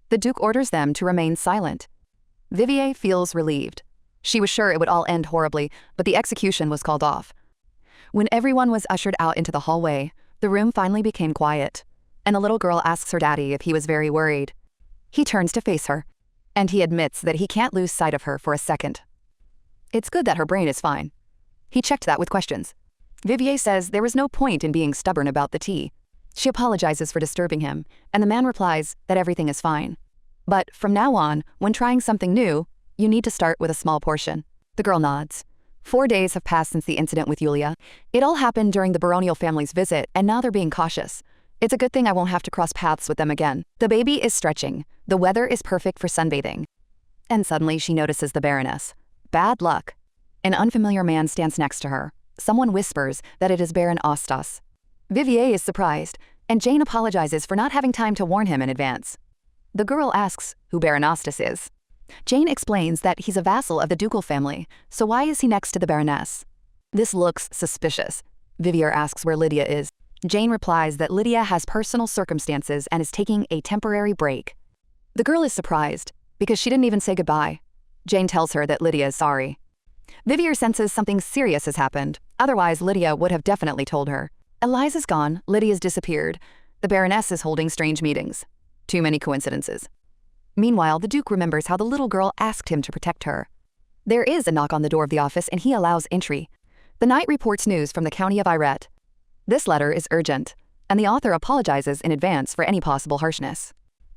The Duke orders them to remain silent. Vivier feels relieved. She was sure it would all end horribly, but the execution was called off. When everyone was ushered out into the hallway, the room finally became quiet, and the little girl asks her daddy if he was very worried. He turns to face her, and he admits that he can't lose sight of her for a second. It's good that her brain is fine. He checked that with questions. Vivier says there was no point in being stubborn about the tea. She apologizes for disturbing him, and the man replies that everything is fine. But from now on, when trying something new, you need to start with a small portion. The girl nods. 4 days have passed since the incident with Yulia. It all happened during the baronial family's visit, and now they're being cautious. It's a good thing I won't have to cross paths with them again. The baby is stretching. The weather is perfect for sunbathing. And suddenly she notices the Baroness. Bad luck. An unfamiliar man stands next to her. Someone whispers that it is Baron Ostas. Vivier is surprised, and Jane apologizes for not having time to warn him in advance. The girl asks who Baron Ostas is. Jane explains that he's a vassal of the ducal family, so why is he next to the Baroness? This looks suspicious. Vivier asks where Lydia is. Jane replies that Lydia has personal circumstances and is taking a temporary break. The girl is surprised, because she didn't even say goodbye. Jane tells her that Lydia is sorry. Vivier senses something serious has happened, otherwise Lydia would have definitely told her. Eliza's gone, Lydia's disappeared. The Baroness is holding strange meetings. Too many coincidences. Meanwhile, the Duke remembers how the little girl asked him to protect her. There is a knock on the door of the office and he allows entry. The knight reports news from the county of Irette. This letter is urgent, and the author apologizes in advance for any possible harshness.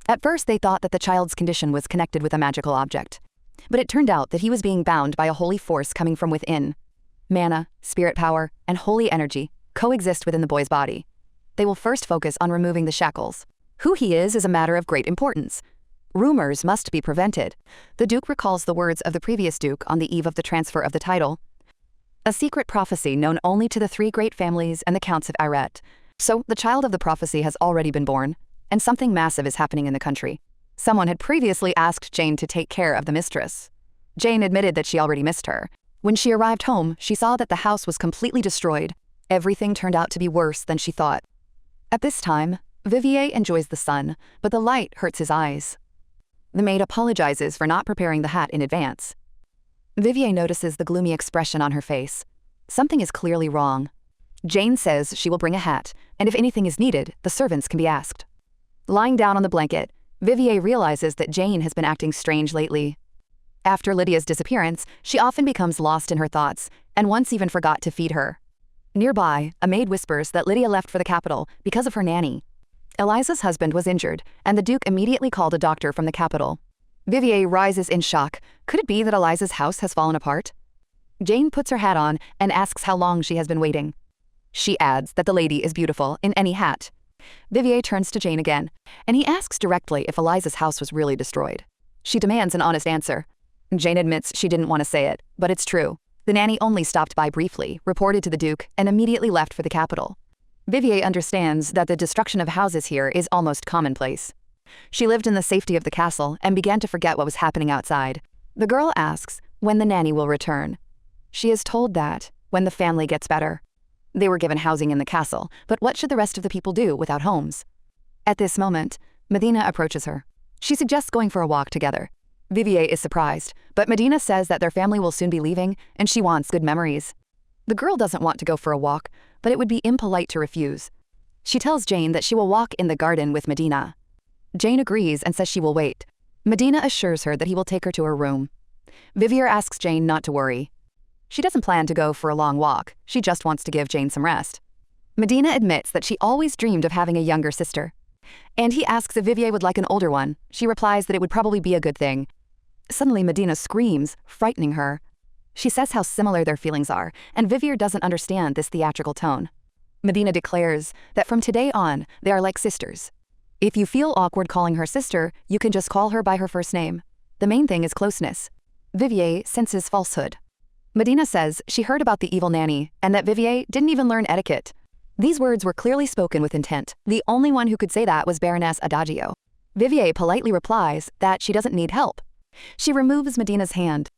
At first they thought that the child's condition was connected with a magical object. But it turned out that he was being bound by a holy force coming from within. Mana, spirit power, and holy energy coexist within the boy's body. They will first focus on removing the shackles. Who he is a matter of great importance. Rumors must be prevented. The Duke recalls the words of the previous Duke on the eve of the transfer of the title. A secret prophecy known only to the 3 great families and the counts of Irette. So the child of the prophecy has already been born, and something massive is happening in the country. Someone had previously asked Jane to take care of the mistress. Jane admitted that she already missed her. When she arrived home, she saw that the house was completely destroyed. Everything turned out to be worse than she thought. At this time, Vivier enjoys the sun, but the light hurts his eyes. The maid apologizes for not preparing the hat in advance. Vivier notices the gloomy expression on her face. Something is clearly wrong. Jane says she will bring a hat, and if anything is needed, the servants can be asked. Lying down on the blanket, Vivier realizes that Jane has been acting strange lately. After Lydia's disappearance, she often becomes lost in her thoughts, and once even forgot to feed her. Nearby, a maid whispers that Lydia left for the capital because of her nanny. Eliza's husband was injured, and the Duke immediately called a doctor from the capital. Vivier rises in shock. Could it be that Eliza's house has fallen apart? Jane puts her hat on and asks how long she has been waiting. She adds that the lady is beautiful in any hat. Vivier turns to Jane again, and he asks directly if Eliza's house was really destroyed. She demands an honest answer. Jane admits she didn't want to say it, but it's true. The nanny only stopped by briefly, reported to the Duke, and immediately left for the capital. Vivier understands that the destruction of houses here is almost commonplace. She lived in the safety of the castle and began to forget what was happening outside. The girl asks when the nanny will return. She is told that when the family gets better. They were given housing in the castle, but what should the rest of the people do without homes? At this moment, Medina approaches her. She suggests going for a walk together. Vivier is surprised, but Medina says that their family will soon be leaving and she wants good memories. The girl doesn't want to go for a walk, but it would be impolite to refuse. She tells Jane that she will walk in the garden with Medina. Jane agrees and says she will wait. Medina assures her that he will take her to her room. Vivier asks Jane not to worry. She doesn't plan to go for a long walk, she just wants to give Jane some rest. Medina admits that she always dreamed of having a younger sister. And he asks if Vivier would like an older one. She replies that it would probably be a good thing. Suddenly Medina screams, frightening her. She says how similar their feelings are, and Vivier doesn't understand this theatrical tone. Medina declares that from today on, they are like sisters. If you feel awkward calling her sister, you can just call her by her first name. The main thing is closeness. Vivier senses falsehood. Medina says she heard about the evil nanny and that Vivier didn't even learn etiquette. These words were clearly spoken with intent. The only one who could say that was Baroness Adagio. Vivier politely replies that she doesn't need help. She removes Medina's hand,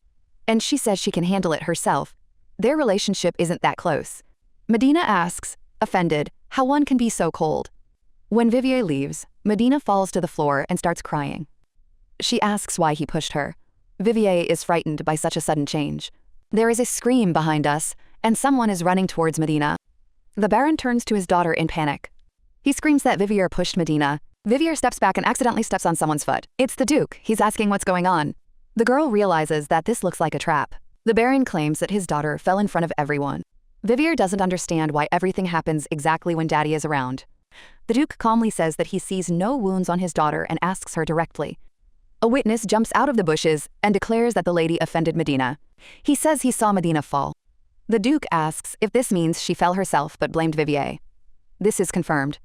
and she says she can handle it herself. Their relationship isn't that close. Medina asks, offended, how one can be so cold. When Vivier leaves, Medina falls to the floor and starts crying. She asks why he pushed her. Vivier is frightened by such a sudden change. There is a scream behind us, and someone is running towards Medina. The Baron turns to his daughter in panic. He screams that Vivier pushed Medina. Vivier steps back and accidentally steps on someone's foot. It's the Duke. He's asking what's going on. The girl realizes that this looks like a trap. The Baron claims that his daughter fell in front of everyone. Vivier doesn't understand why everything happens exactly when Daddy is around. The Duke calmly says that he sees no wounds on his daughter and asks her directly. A witness jumps out of the bushes and declares that the lady offended Medina. He says he saw Medina fall. The Duke asks if this means she fell herself but blamed Vivier. This is confirmed.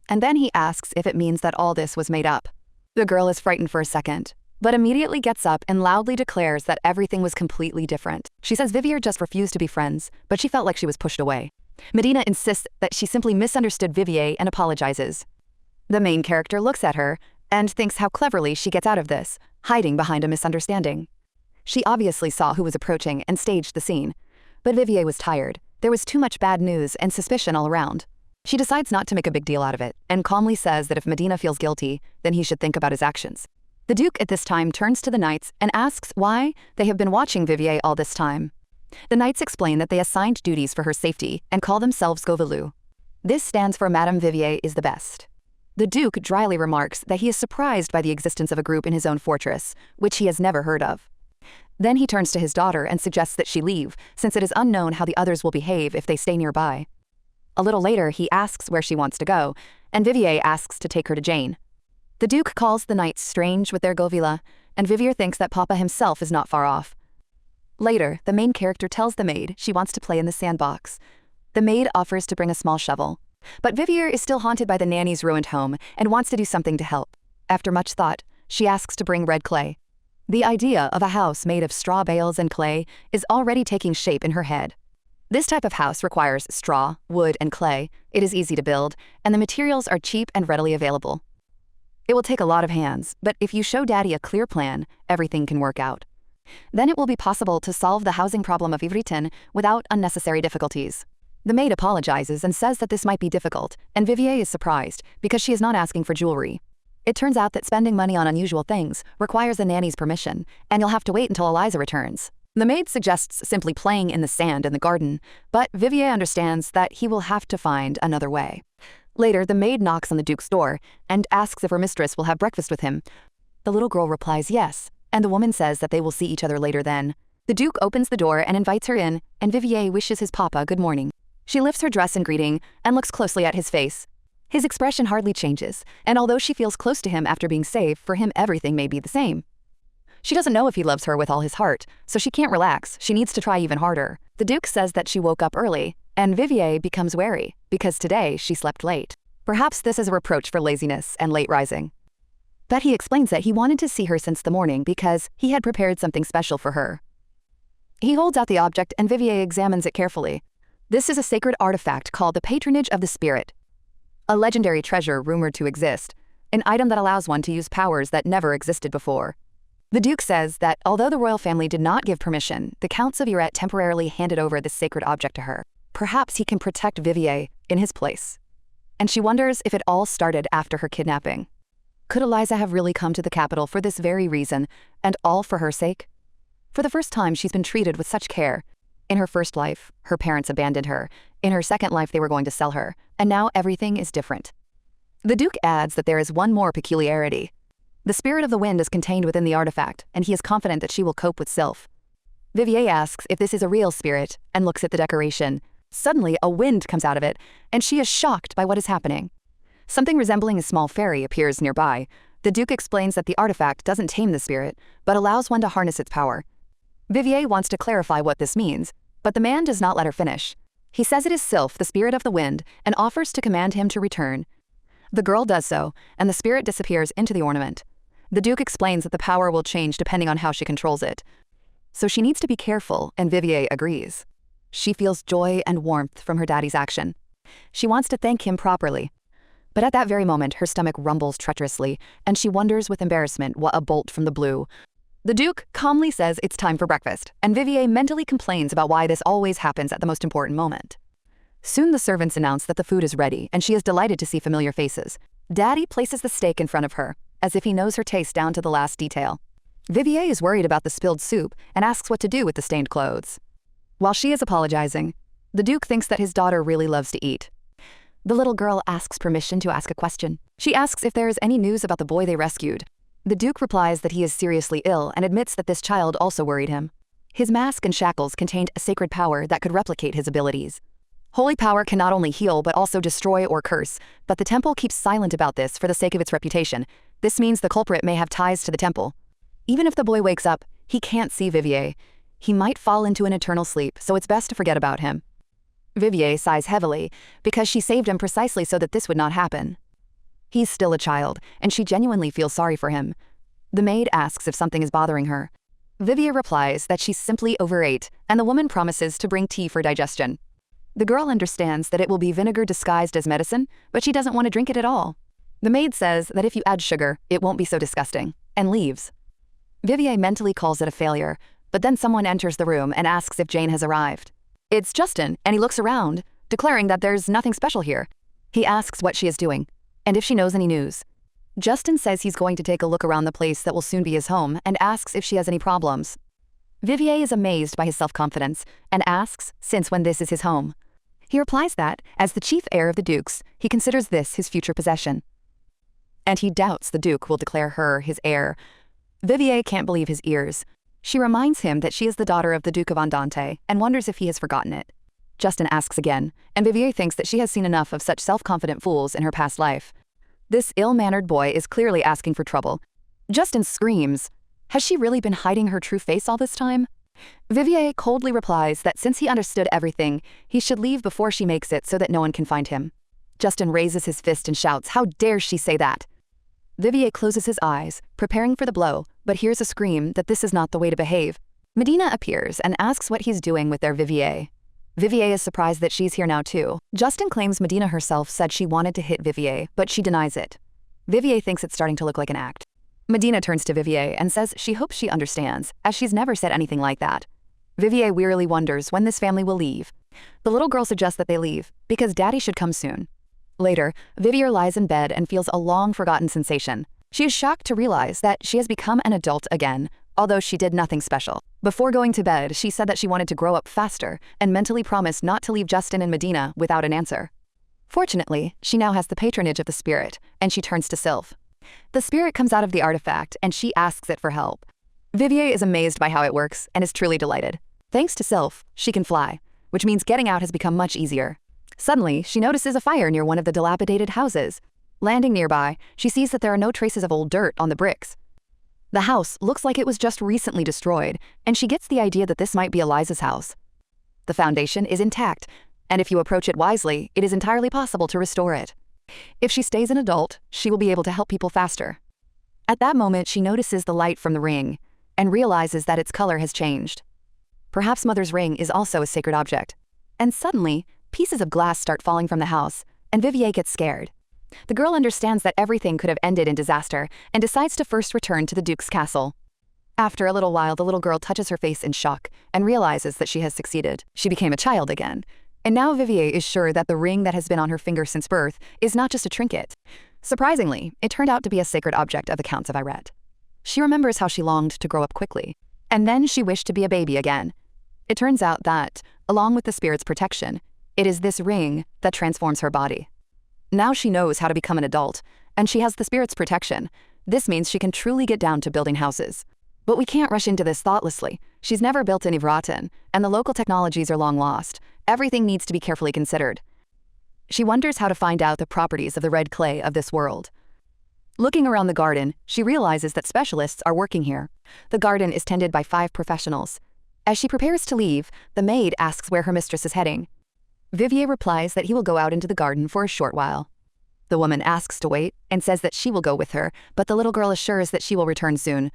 And then he asks if it means that all this was made up. The girl is frightened for a second, but immediately gets up and loudly declares that everything was completely different. She says Vivier just refused to be friends, but she felt like she was pushed away. Medina insists that she simply misunderstood Vivier and apologizes. The main character looks at her and thinks how cleverly she gets out of this, hiding behind a misunderstanding. She obviously saw who was approaching and staged the scene. But Vivier was tired. There was too much bad news and suspicion all around. She decides not to make a big deal out of it, and calmly says that if Medina feels guilty, then he should think about his actions. The Duke at this time turns to the knights and asks why they have been watching Vivier all this time. The knights explain that they assigned duties for her safety and call themselves Govalu. This stands for Madame Vivier is the best. The Duke dryly remarks that he is surprised by the existence of a group in his own fortress, which he has never heard of. Then he turns to his daughter and suggests that she leave, since it is unknown how the others will behave if they stay nearby. A little later, he asks where she wants to go, and Vivier asks to take her to Jane. The Duke calls the knights strange with their Govila, and Vivier thinks that Papa himself is not far off. Later, the main character tells the maid she wants to play in the sandbox. The maid offers to bring a small shovel, but Vivier is still haunted by the nanny's ruined home and wants to do something to help. After much thought, she asks to bring red clay. The idea of a house made of straw bales and clay is already taking shape in her head. This type of house requires straw, wood, and clay. It is easy to build, and the materials are cheap and readily available. It will take a lot of hands, but if you show Daddy a clear plan, everything can work out. Then it will be possible to solve the housing problem of Ivritin without unnecessary difficulties. The maid apologizes and says that this might be difficult, and Vivier is surprised because she is not asking for jewelry. It turns out that spending money on unusual things requires a nanny's permission, and you'll have to wait until Eliza returns. The maid suggests simply playing in the sand in the garden, but Vivier understands that he will have to find another way. Later, the maid knocks on the Duke's door and asks if her mistress will have breakfast with him. The little girl replies yes, and the woman says that they will see each other later then. The Duke opens the door and invites her in, and Vivier wishes his papa good morning. She lifts her dress in greeting and looks closely at his face. His expression hardly changes, and although she feels close to him after being saved, for him everything may be the same. She doesn't know if he loves her with all his heart, so she can't relax. She needs to try even harder. The Duke says that she woke up early, and Vivier becomes wary, because today she slept late. Perhaps this is a reproach for laziness and late rising. But he explains that he wanted to see her since the morning because he had prepared something special for her. He holds out the object and Vivier examines it carefully. This is a sacred artifact called the Patronage of the Spirit, a legendary treasure rumored to exist, an item that allows one to use powers that never existed before. The Duke says that although the royal family did not give permission, the Counts of Yret temporarily handed over this sacred object to her. Perhaps he can protect Vivier in his place. And she wonders if it all started after her kidnapping. Could Eliza have really come to the capital for this very reason, and all for her sake? For the first time, she's been treated with such care. In her first life, her parents abandoned her. In her second life, they were going to sell her. And now everything is different. The Duke adds that there is one more peculiarity. The spirit of the wind is contained within the artifact, and he is confident that she will cope with Sylph. Vivier asks if this is a real spirit and looks at the decoration. Suddenly, a wind comes out of it, and she is shocked by what is happening. Something resembling a small fairy appears nearby. The Duke explains that the artifact doesn't tame the spirit, but allows one to harness its power. Vivier wants to clarify what this means, but the man does not let her finish. He says it is Sylph, the spirit of the wind, and offers to command him to return. The girl does so, and the spirit disappears into the ornament. The Duke explains that the power will change depending on how she controls it. So she needs to be careful, and Vivier agrees. She feels joy and warmth from her daddy's action. She wants to thank him properly. But at that very moment, her stomach rumbles treacherously, and she wonders with embarrassment what a bolt from the blue. The Duke calmly says it's time for breakfast, and Vivier mentally complains about why this always happens at the most important moment. Soon the servants announce that the food is ready, and she is delighted to see familiar faces. Daddy places the steak in front of her, as if he knows her taste down to the last detail. Vivier is worried about the spilled soup and asks what to do with the stained clothes. While she is apologizing, the Duke thinks that his daughter really loves to eat. The little girl asks permission to ask a question. She asks if there is any news about the boy they rescued. The Duke replies that he is seriously ill and admits that this child also worried him. His mask and shackles contained a sacred power that could replicate his abilities. Holy power can not only heal but also destroy or curse, but the temple keeps silent about this for the sake of its reputation. This means the culprit may have ties to the temple. Even if the boy wakes up, he can't see Vivier. He might fall into an eternal sleep, so it's best to forget about him. Vivier sighs heavily because she saved him precisely so that this would not happen. He's still a child, and she genuinely feels sorry for him. The maid asks if something is bothering her. Vivier replies that she's simply overate, and the woman promises to bring tea for digestion. The girl understands that it will be vinegar disguised as medicine, but she doesn't want to drink it at all. The maid says that if you add sugar, it won't be so disgusting, and leaves. Vivier mentally calls it a failure, but then someone enters the room and asks if Jane has arrived. It's Justin, and he looks around, declaring that there's nothing special here. He asks what she is doing, and if she knows any news. Justin says he's going to take a look around the place that will soon be his home and asks if she has any problems. Vivier is amazed by his self-confidence and asks since when this is his home. He replies that, as the chief heir of the Dukes, he considers this his future possession. And he doubts the Duke will declare her his heir. Vivier can't believe his ears. She reminds him that she is the daughter of the Duke of Andante and wonders if he has forgotten it. Justin asks again, and Vivier thinks that she has seen enough of such self-confident fools in her past life. This ill-mannered boy is clearly asking for trouble. Justin screams. Has she really been hiding her true face all this time? Vivier coldly replies that since he understood everything, he should leave before she makes it so that no one can find him. Justin raises his fist and shouts, "How dare she say that?" Vivier closes his eyes, preparing for the blow, but hears a scream that this is not the way to behave. Medina appears and asks what he's doing with their Vivier. Vivier is surprised that she's here now too. Justin claims Medina herself said she wanted to hit Vivier, but she denies it. Vivier thinks it's starting to look like an act. Medina turns to Vivier and says she hopes she understands, as she's never said anything like that. Vivier wearily wonders when this family will leave. The little girl suggests that they leave, because Daddy should come soon. Later, Vivier lies in bed and feels a long-forgotten sensation. She is shocked to realize that she has become an adult again, although she did nothing special. Before going to bed, she said that she wanted to grow up faster and mentally promised not to leave Justin and Medina without an answer. Fortunately, she now has the patronage of the spirit, and she turns to Sylph. The spirit comes out of the artifact, and she asks it for help. Vivier is amazed by how it works and is truly delighted. Thanks to Sylph, she can fly, which means getting out has become much easier. Suddenly, she notices a fire near one of the dilapidated houses. Landing nearby, she sees that there are no traces of old dirt on the bricks. The house looks like it was just recently destroyed, and she gets the idea that this might be Eliza's house. The foundation is intact, and if you approach it wisely, it is entirely possible to restore it. If she stays an adult, she will be able to help people faster. At that moment, she notices the light from the ring and realizes that its color has changed. Perhaps Mother's ring is also a sacred object. And suddenly, pieces of glass start falling from the house, and Vivier gets scared. The girl understands that everything could have ended in disaster and decides to first return to the Duke's castle. After a little while, the little girl touches her face in shock and realizes that she has succeeded. She became a child again. And now Vivier is sure that the ring that has been on her finger since birth is not just a trinket. Surprisingly, it turned out to be a sacred object of the Counts of Irette. She remembers how she longed to grow up quickly, and then she wished to be a baby again. It turns out that, along with the spirit's protection, it is this ring that transforms her body. Now she knows how to become an adult, and she has the spirit's protection. This means she can truly get down to building houses. But we can't rush into this thoughtlessly. She's never built any Vraten, and the local technologies are long lost. Everything needs to be carefully considered. She wonders how to find out the properties of the red clay of this world. Looking around the garden, she realizes that specialists are working here. The garden is tended by 5 professionals. As she prepares to leave, the maid asks where her mistress is heading. Vivier replies that he will go out into the garden for a short while. The woman asks to wait and says that she will go with her, but the little girl assures that she will return soon.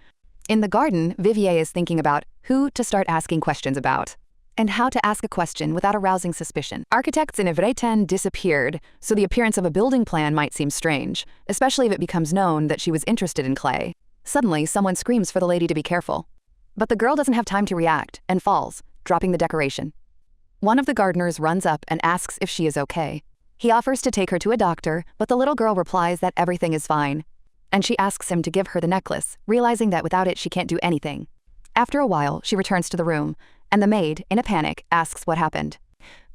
In the garden, Vivier is thinking about who to start asking questions about, and how to ask a question without arousing suspicion. Architects in Vraten disappeared, so the appearance of a building plan might seem strange, especially if it becomes known that she was interested in clay. Suddenly, someone screams for the lady to be careful. But the girl doesn't have time to react and falls, dropping the decoration. One of the gardeners runs up and asks if she is okay. He offers to take her to a doctor, but the little girl replies that everything is fine. And she asks him to give her the necklace, realizing that without it she can't do anything. After a while, she returns to the room, and the maid, in a panic, asks what happened.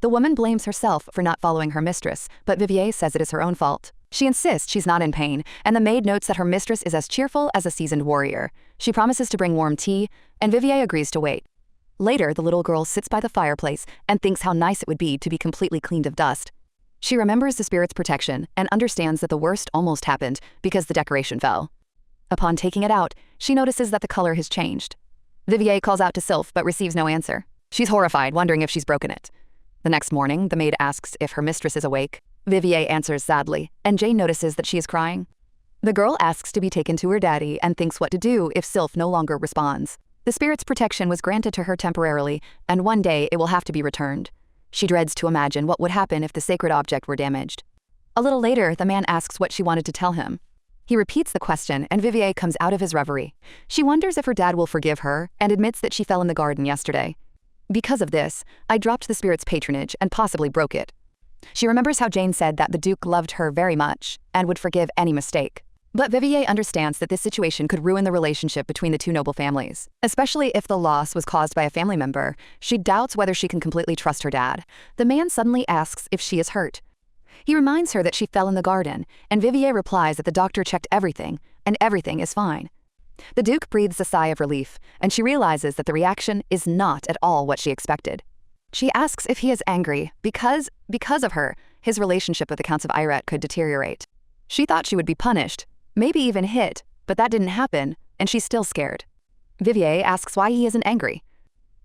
The woman blames herself for not following her mistress, but Vivier says it is her own fault. She insists she's not in pain, and the maid notes that her mistress is as cheerful as a seasoned warrior. She promises to bring warm tea, and Vivier agrees to wait. Later, the little girl sits by the fireplace and thinks how nice it would be to be completely cleaned of dust. She remembers the spirit's protection and understands that the worst almost happened because the decoration fell. Upon taking it out, she notices that the color has changed. Vivier calls out to Sylph but receives no answer. She's horrified, wondering if she's broken it. The next morning, the maid asks if her mistress is awake. Vivier answers sadly, and Jane notices that she is crying. The girl asks to be taken to her daddy and thinks what to do if Sylph no longer responds. The spirit's protection was granted to her temporarily, and one day it will have to be returned. She dreads to imagine what would happen if the sacred object were damaged. A little later, the man asks what she wanted to tell him. He repeats the question, and Vivier comes out of his reverie. She wonders if her dad will forgive her, and admits that she fell in the garden yesterday. Because of this, I dropped the spirit's patronage and possibly broke it. She remembers how Jane said that the Duke loved her very much and would forgive any mistake. But Vivier understands that this situation could ruin the relationship between the two noble families. Especially if the loss was caused by a family member, she doubts whether she can completely trust her dad. The man suddenly asks if she is hurt. He reminds her that she fell in the garden, and Vivier replies that the doctor checked everything, and everything is fine. The Duke breathes a sigh of relief, and she realizes that the reaction is not at all what she expected. She asks if he is angry because of her, his relationship with the Counts of Irette could deteriorate. She thought she would be punished, maybe even hit, but that didn't happen, and she's still scared. Vivier asks why he isn't angry.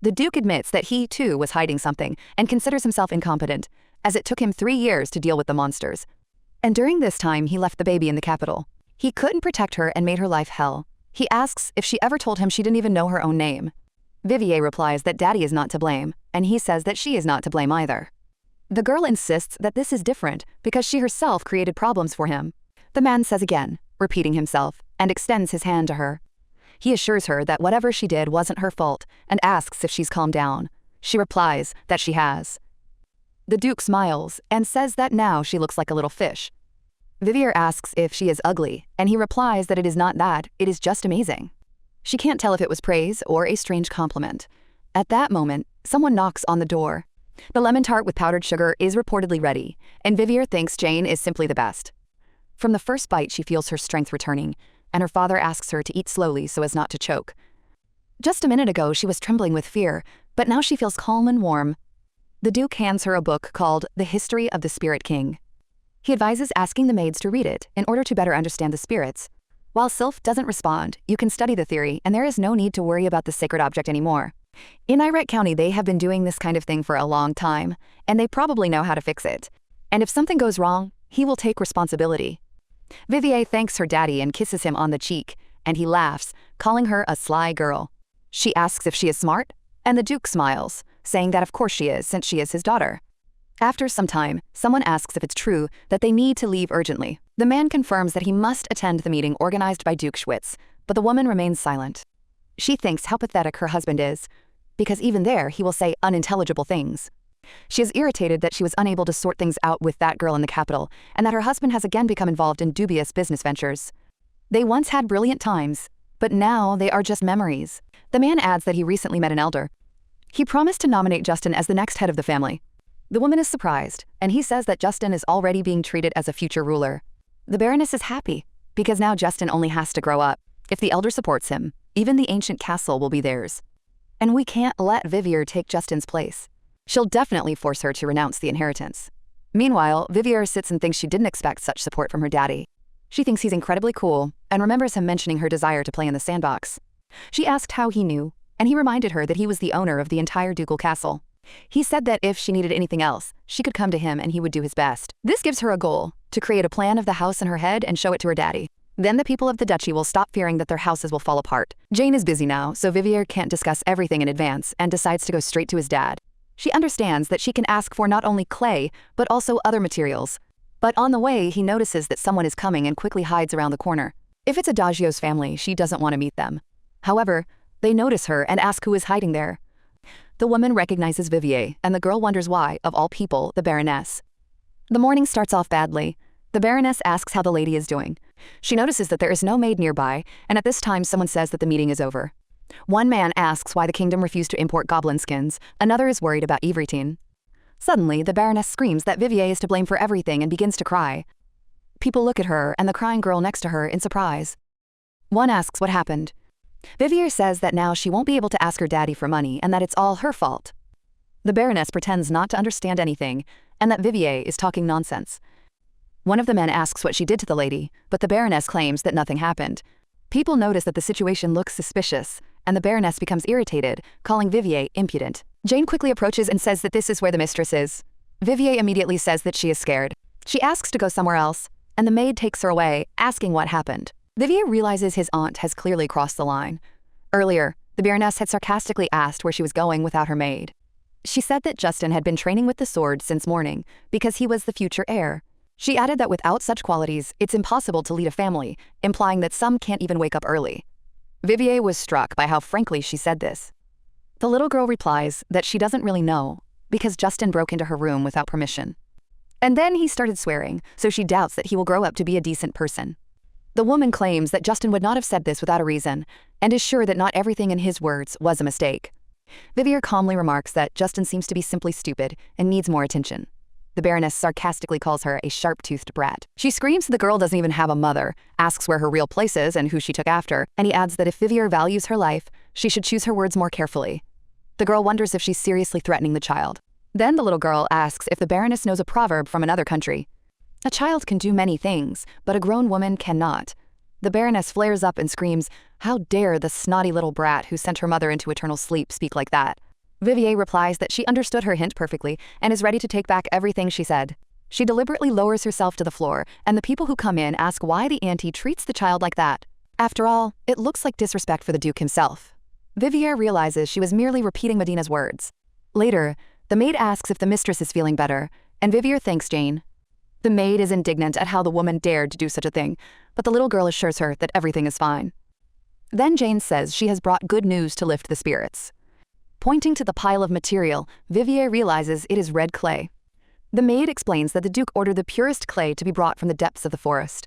The Duke admits that he, too, was hiding something and considers himself incompetent, as it took him 3 years to deal with the monsters. And during this time, he left the baby in the capital. He couldn't protect her and made her life hell. He asks if she ever told him she didn't even know her own name. Vivier replies that Daddy is not to blame, and he says that she is not to blame either. The girl insists that this is different because she herself created problems for him. The man says again, repeating himself, and extends his hand to her. He assures her that whatever she did wasn't her fault and asks if she's calmed down. She replies that she has. The Duke smiles and says that now she looks like a little fish. Vivier asks if she is ugly, and he replies that it is not that, it is just amazing. She can't tell if it was praise or a strange compliment. At that moment, someone knocks on the door. The lemon tart with powdered sugar is reportedly ready, and Vivier thinks Jane is simply the best. From the first bite, she feels her strength returning, and her father asks her to eat slowly so as not to choke. Just a minute ago she was trembling with fear, but now she feels calm and warm. The Duke hands her a book called The History of the Spirit King. He advises asking the maids to read it in order to better understand the spirits. While Sylph doesn't respond, you can study the theory and there is no need to worry about the sacred object anymore. In Irek County they have been doing this kind of thing for a long time, and they probably know how to fix it. And if something goes wrong, he will take responsibility. Vivier thanks her daddy and kisses him on the cheek, and he laughs, calling her a sly girl. She asks if she is smart, and the Duke smiles, saying that of course she is since she is his daughter. After some time, someone asks if it's true that they need to leave urgently. The man confirms that he must attend the meeting organized by Duke Schwitz, but the woman remains silent. She thinks how pathetic her husband is, because even there he will say unintelligible things. She is irritated that she was unable to sort things out with that girl in the capital, and that her husband has again become involved in dubious business ventures. They once had brilliant times, but now they are just memories. The man adds that he recently met an elder. He promised to nominate Justin as the next head of the family. The woman is surprised, and he says that Justin is already being treated as a future ruler. The Baroness is happy, because now Justin only has to grow up. If the elder supports him, even the ancient castle will be theirs. And we can't let Vivier take Justin's place. She'll definitely force her to renounce the inheritance. Meanwhile, Vivier sits and thinks she didn't expect such support from her daddy. She thinks he's incredibly cool, and remembers him mentioning her desire to play in the sandbox. She asked how he knew, and he reminded her that he was the owner of the entire ducal castle. He said that if she needed anything else, she could come to him and he would do his best. This gives her a goal, to create a plan of the house in her head and show it to her daddy. Then the people of the duchy will stop fearing that their houses will fall apart. Jane is busy now, so Vivier can't discuss everything in advance and decides to go straight to his dad. She understands that she can ask for not only clay, but also other materials. But on the way, he notices that someone is coming and quickly hides around the corner. If it's Adagios' family, she doesn't want to meet them. However, they notice her and ask who is hiding there. The woman recognizes Vivier, and the girl wonders why, of all people, the Baroness. The morning starts off badly. The Baroness asks how the lady is doing. She notices that there is no maid nearby, and at this time someone says that the meeting is over. One man asks why the kingdom refused to import goblin skins, another is worried about Ivritine. Suddenly, the Baroness screams that Vivier is to blame for everything and begins to cry. People look at her and the crying girl next to her in surprise. One asks what happened. Vivier says that now she won't be able to ask her daddy for money and that it's all her fault. The Baroness pretends not to understand anything and that Vivier is talking nonsense. One of the men asks what she did to the lady, but the Baroness claims that nothing happened. People notice that the situation looks suspicious, and the Baroness becomes irritated, calling Vivier impudent. Jane quickly approaches and says that this is where the mistress is. Vivier immediately says that she is scared. She asks to go somewhere else, and the maid takes her away, asking what happened. Vivier realizes his aunt has clearly crossed the line. Earlier, the Baroness had sarcastically asked where she was going without her maid. She said that Justin had been training with the sword since morning because he was the future heir. She added that without such qualities, it's impossible to lead a family, implying that some can't even wake up early. Vivier was struck by how frankly she said this. The little girl replies that she doesn't really know, because Justin broke into her room without permission. And then he started swearing, so she doubts that he will grow up to be a decent person. The woman claims that Justin would not have said this without a reason, and is sure that not everything in his words was a mistake. Vivier calmly remarks that Justin seems to be simply stupid and needs more attention. The Baroness sarcastically calls her a sharp-toothed brat. She screams the girl doesn't even have a mother, asks where her real place is and who she took after, and he adds that if Vivier values her life, she should choose her words more carefully. The girl wonders if she's seriously threatening the child. Then the little girl asks if the Baroness knows a proverb from another country. A child can do many things, but a grown woman cannot. The Baroness flares up and screams, "How dare the snotty little brat who sent her mother into eternal sleep speak like that?" Vivier replies that she understood her hint perfectly and is ready to take back everything she said. She deliberately lowers herself to the floor, and the people who come in ask why the auntie treats the child like that. After all, it looks like disrespect for the Duke himself. Vivier realizes she was merely repeating Medina's words. Later, the maid asks if the mistress is feeling better, and Vivier thanks Jane. The maid is indignant at how the woman dared to do such a thing, but the little girl assures her that everything is fine. Then Jane says she has brought good news to lift the spirits. Pointing to the pile of material, Vivier realizes it is red clay. The maid explains that the Duke ordered the purest clay to be brought from the depths of the forest.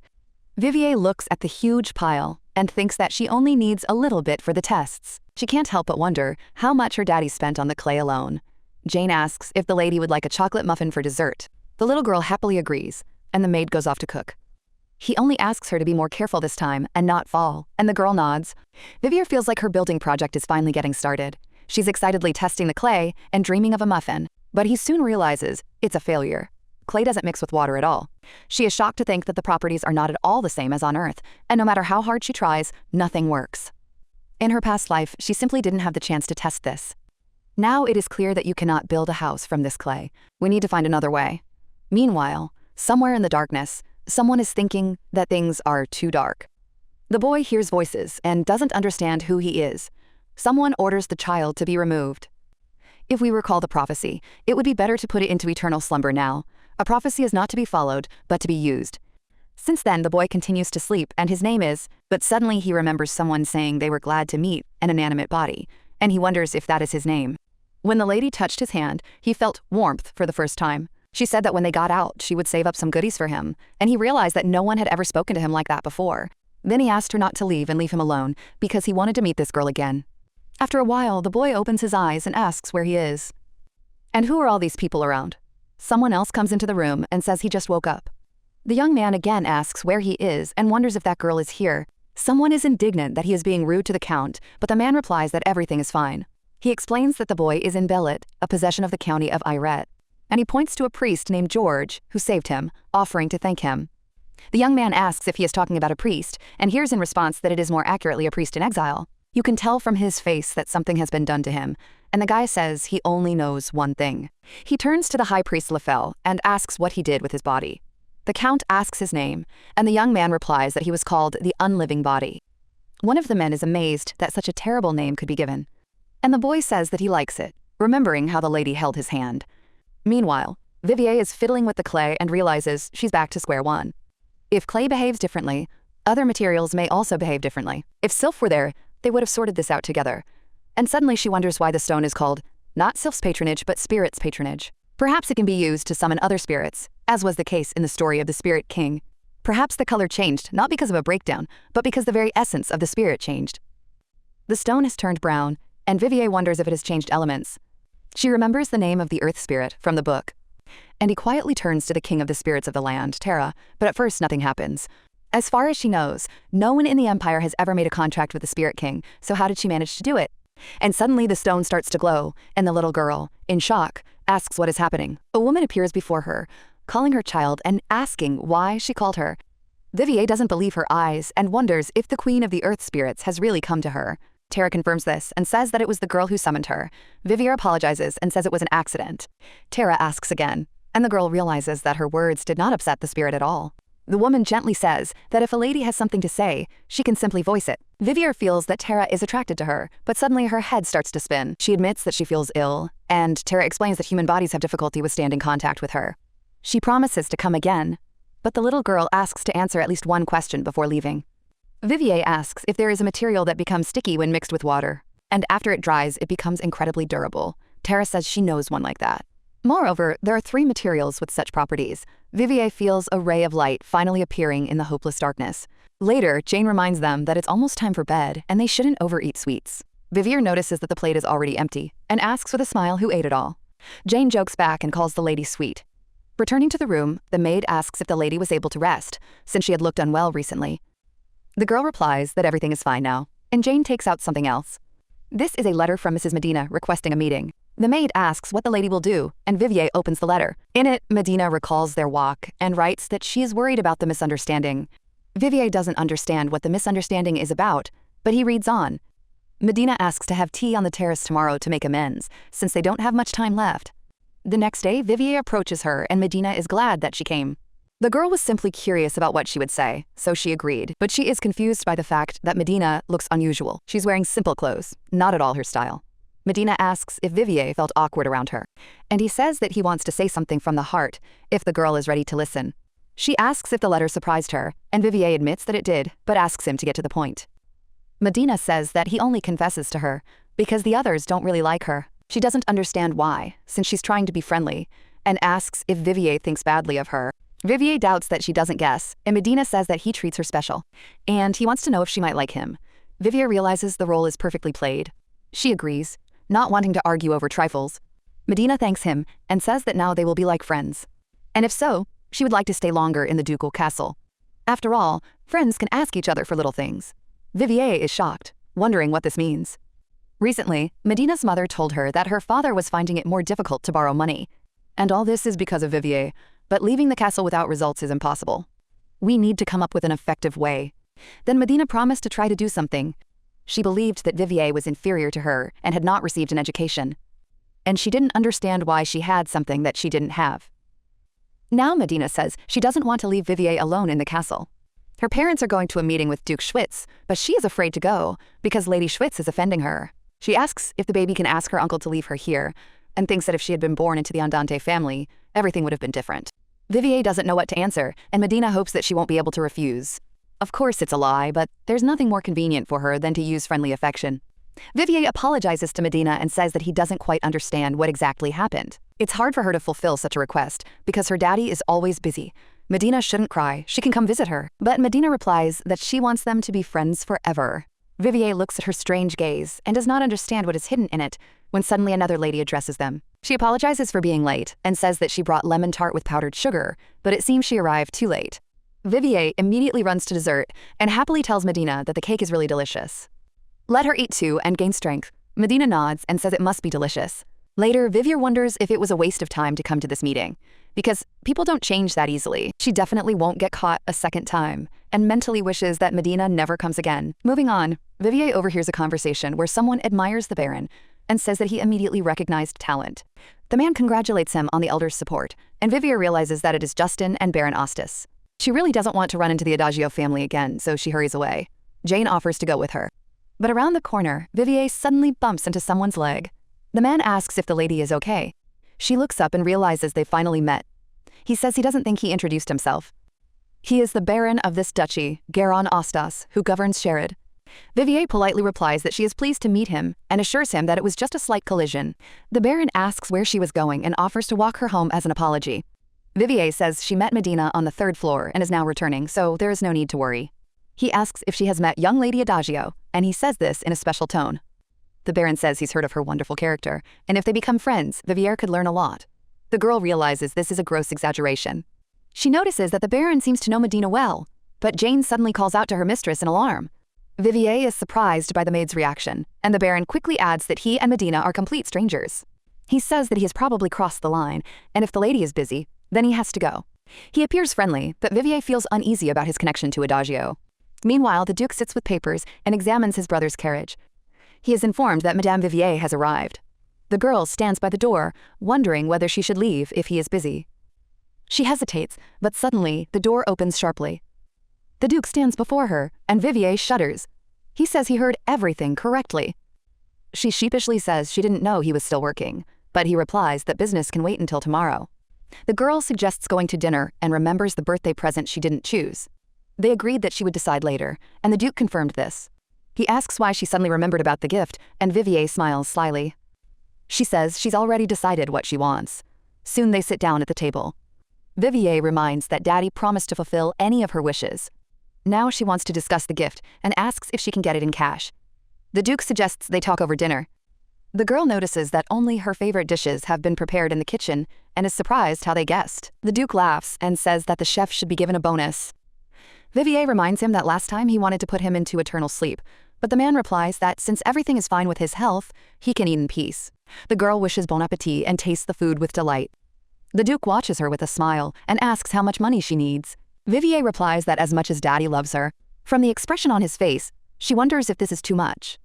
Vivier looks at the huge pile and thinks that she only needs a little bit for the tests. She can't help but wonder how much her daddy spent on the clay alone. Jane asks if the lady would like a chocolate muffin for dessert. The little girl happily agrees, and the maid goes off to cook. He only asks her to be more careful this time and not fall, and the girl nods. Vivier feels like her building project is finally getting started. She's excitedly testing the clay and dreaming of a muffin, but he soon realizes it's a failure. Clay doesn't mix with water at all. She is shocked to think that the properties are not at all the same as on Earth, and no matter how hard she tries, nothing works. In her past life, she simply didn't have the chance to test this. Now it is clear that you cannot build a house from this clay. We need to find another way. Meanwhile, somewhere in the darkness, someone is thinking that things are too dark. The boy hears voices and doesn't understand who he is. Someone orders the child to be removed. If we recall the prophecy, it would be better to put it into eternal slumber now. A prophecy is not to be followed, but to be used. Since then, the boy continues to sleep, and his name is, but suddenly he remembers someone saying they were glad to meet an inanimate body, and he wonders if that is his name. When the lady touched his hand, he felt warmth for the first time. She said that when they got out, she would save up some goodies for him, and he realized that no one had ever spoken to him like that before. Then he asked her not to leave and leave him alone, because he wanted to meet this girl again. After a while, the boy opens his eyes and asks where he is. And who are all these people around? Someone else comes into the room and says he just woke up. The young man again asks where he is and wonders if that girl is here. Someone is indignant that he is being rude to the Count, but the man replies that everything is fine. He explains that the boy is in Bellet, a possession of the county of Iret, and he points to a priest named George, who saved him, offering to thank him. The young man asks if he is talking about a priest, and hears in response that it is more accurately a priest in exile. You can tell from his face that something has been done to him, and the guy says he only knows one thing. He turns to the high priest Lefel and asks what he did with his body. The Count asks his name, and the young man replies that he was called the Unliving Body. One of the men is amazed that such a terrible name could be given, and the boy says that he likes it, remembering how the lady held his hand. Meanwhile, Vivier is fiddling with the clay and realizes she's back to square one. If clay behaves differently, other materials may also behave differently. If Sylph were there, they would have sorted this out together. And suddenly she wonders why the stone is called not Sylph's patronage but Spirit's patronage. Perhaps it can be used to summon other spirits, as was the case in the story of the Spirit King. Perhaps the color changed not because of a breakdown, but because the very essence of the spirit changed. The stone has turned brown, and Vivier wonders if it has changed elements. She remembers the name of the earth spirit from the book. And he quietly turns to the king of the spirits of the land, Terra, but at first nothing happens. As far as she knows, no one in the Empire has ever made a contract with the Spirit King, so how did she manage to do it? And suddenly the stone starts to glow, and the little girl, in shock, asks what is happening. A woman appears before her, calling her child and asking why she called her. Vivier doesn't believe her eyes and wonders if the queen of the earth spirits has really come to her. Terra confirms this and says that it was the girl who summoned her. Vivier apologizes and says it was an accident. Terra asks again, and the girl realizes that her words did not upset the spirit at all. The woman gently says that if a lady has something to say, she can simply voice it. Vivier feels that Terra is attracted to her, but suddenly her head starts to spin. She admits that she feels ill, and Terra explains that human bodies have difficulty withstanding contact with her. She promises to come again, but the little girl asks to answer at least one question before leaving. Vivier asks if there is a material that becomes sticky when mixed with water, and after it dries, it becomes incredibly durable. Terra says she knows one like that. Moreover, there are 3 materials with such properties. Vivier feels a ray of light finally appearing in the hopeless darkness. Later, Jane reminds them that it's almost time for bed and they shouldn't overeat sweets. Vivier notices that the plate is already empty and asks with a smile who ate it all. Jane jokes back and calls the lady sweet. Returning to the room, the maid asks if the lady was able to rest, since she had looked unwell recently. The girl replies that everything is fine now, and Jane takes out something else. This is a letter from Mrs. Medina requesting a meeting. The maid asks what the lady will do, and Vivier opens the letter. In it, Medina recalls their walk and writes that she is worried about the misunderstanding. Vivier doesn't understand what the misunderstanding is about, but he reads on. Medina asks to have tea on the terrace tomorrow to make amends, since they don't have much time left. The next day, Vivier approaches her, and Medina is glad that she came. The girl was simply curious about what she would say, so she agreed, but she is confused by the fact that Medina looks unusual. She's wearing simple clothes, not at all her style. Medina asks if Vivier felt awkward around her, and he says that he wants to say something from the heart if the girl is ready to listen. She asks if the letter surprised her, and Vivier admits that it did, but asks him to get to the point. Medina says that he only confesses to her because the others don't really like her. She doesn't understand why, since she's trying to be friendly, and asks if Vivier thinks badly of her. Vivier doubts that she doesn't guess, and Medina says that he treats her special, and he wants to know if she might like him. Vivier realizes the role is perfectly played. She agrees, not wanting to argue over trifles. Medina thanks him and says that now they will be like friends. And if so, she would like to stay longer in the ducal castle. After all, friends can ask each other for little things. Vivier is shocked, wondering what this means. Recently, Medina's mother told her that her father was finding it more difficult to borrow money. And all this is because of Vivier, but leaving the castle without results is impossible. We need to come up with an effective way. Then Medina promised to try to do something. She believed that Vivier was inferior to her and had not received an education. And she didn't understand why she had something that she didn't have. Now Medina says she doesn't want to leave Vivier alone in the castle. Her parents are going to a meeting with Duke Schwitz, but she is afraid to go because Lady Schwitz is offending her. She asks if the baby can ask her uncle to leave her here, and thinks that if she had been born into the Andante family, everything would have been different. Vivier doesn't know what to answer, and Medina hopes that she won't be able to refuse. Of course it's a lie, but there's nothing more convenient for her than to use friendly affection. Vivier apologizes to Medina and says that he doesn't quite understand what exactly happened. It's hard for her to fulfill such a request because her daddy is always busy. Medina shouldn't cry, she can come visit her. But Medina replies that she wants them to be friends forever. Vivier looks at her strange gaze and does not understand what is hidden in it when suddenly another lady addresses them. She apologizes for being late and says that she brought lemon tart with powdered sugar, but it seems she arrived too late. Vivier immediately runs to dessert and happily tells Medina that the cake is really delicious. Let her eat too and gain strength. Medina nods and says it must be delicious. Later, Vivier wonders if it was a waste of time to come to this meeting, because people don't change that easily. She definitely won't get caught a second time, and mentally wishes that Medina never comes again. Moving on, Vivier overhears a conversation where someone admires the Baron and says that he immediately recognized talent. The man congratulates him on the elder's support, and Vivier realizes that it is Justin and Baron Ostis. She really doesn't want to run into the Adagio family again, so she hurries away. Jane offers to go with her. But around the corner, Vivier suddenly bumps into someone's leg. The man asks if the lady is okay. She looks up and realizes they finally met. He says he doesn't think he introduced himself. He is the Baron of this duchy, Garon Ostas, who governs Sherid. Vivier politely replies that she is pleased to meet him and assures him that it was just a slight collision. The Baron asks where she was going and offers to walk her home as an apology. Vivier says she met Medina on the 3rd floor and is now returning, so there is no need to worry. He asks if she has met young Lady Adagio, and he says this in a special tone. The Baron says he's heard of her wonderful character, and if they become friends, Vivier could learn a lot. The girl realizes this is a gross exaggeration. She notices that the Baron seems to know Medina well, but Jane suddenly calls out to her mistress in alarm. Vivier is surprised by the maid's reaction, and the Baron quickly adds that he and Medina are complete strangers. He says that he has probably crossed the line, and if the lady is busy, then he has to go. He appears friendly, but Vivier feels uneasy about his connection to Adagio. Meanwhile, the Duke sits with papers and examines his brother's carriage. He is informed that Madame Vivier has arrived. The girl stands by the door, wondering whether she should leave if he is busy. She hesitates, but suddenly the door opens sharply. The Duke stands before her, and Vivier shudders. He says he heard everything correctly. She sheepishly says she didn't know he was still working, but he replies that business can wait until tomorrow. The girl suggests going to dinner and remembers the birthday present she didn't choose. They agreed that she would decide later, and the Duke confirmed this. He asks why she suddenly remembered about the gift, and Vivier smiles slyly. She says she's already decided what she wants. Soon they sit down at the table. Vivier reminds that Daddy promised to fulfill any of her wishes. Now she wants to discuss the gift and asks if she can get it in cash. The Duke suggests they talk over dinner. The girl notices that only her favorite dishes have been prepared in the kitchen and is surprised how they guessed. The Duke laughs and says that the chef should be given a bonus. Vivier reminds him that last time he wanted to put him into eternal sleep, but the man replies that since everything is fine with his health, he can eat in peace. The girl wishes bon appetit and tastes the food with delight. The Duke watches her with a smile and asks how much money she needs. Vivier replies that as much as Daddy loves her. From the expression on his face, she wonders if this is too much.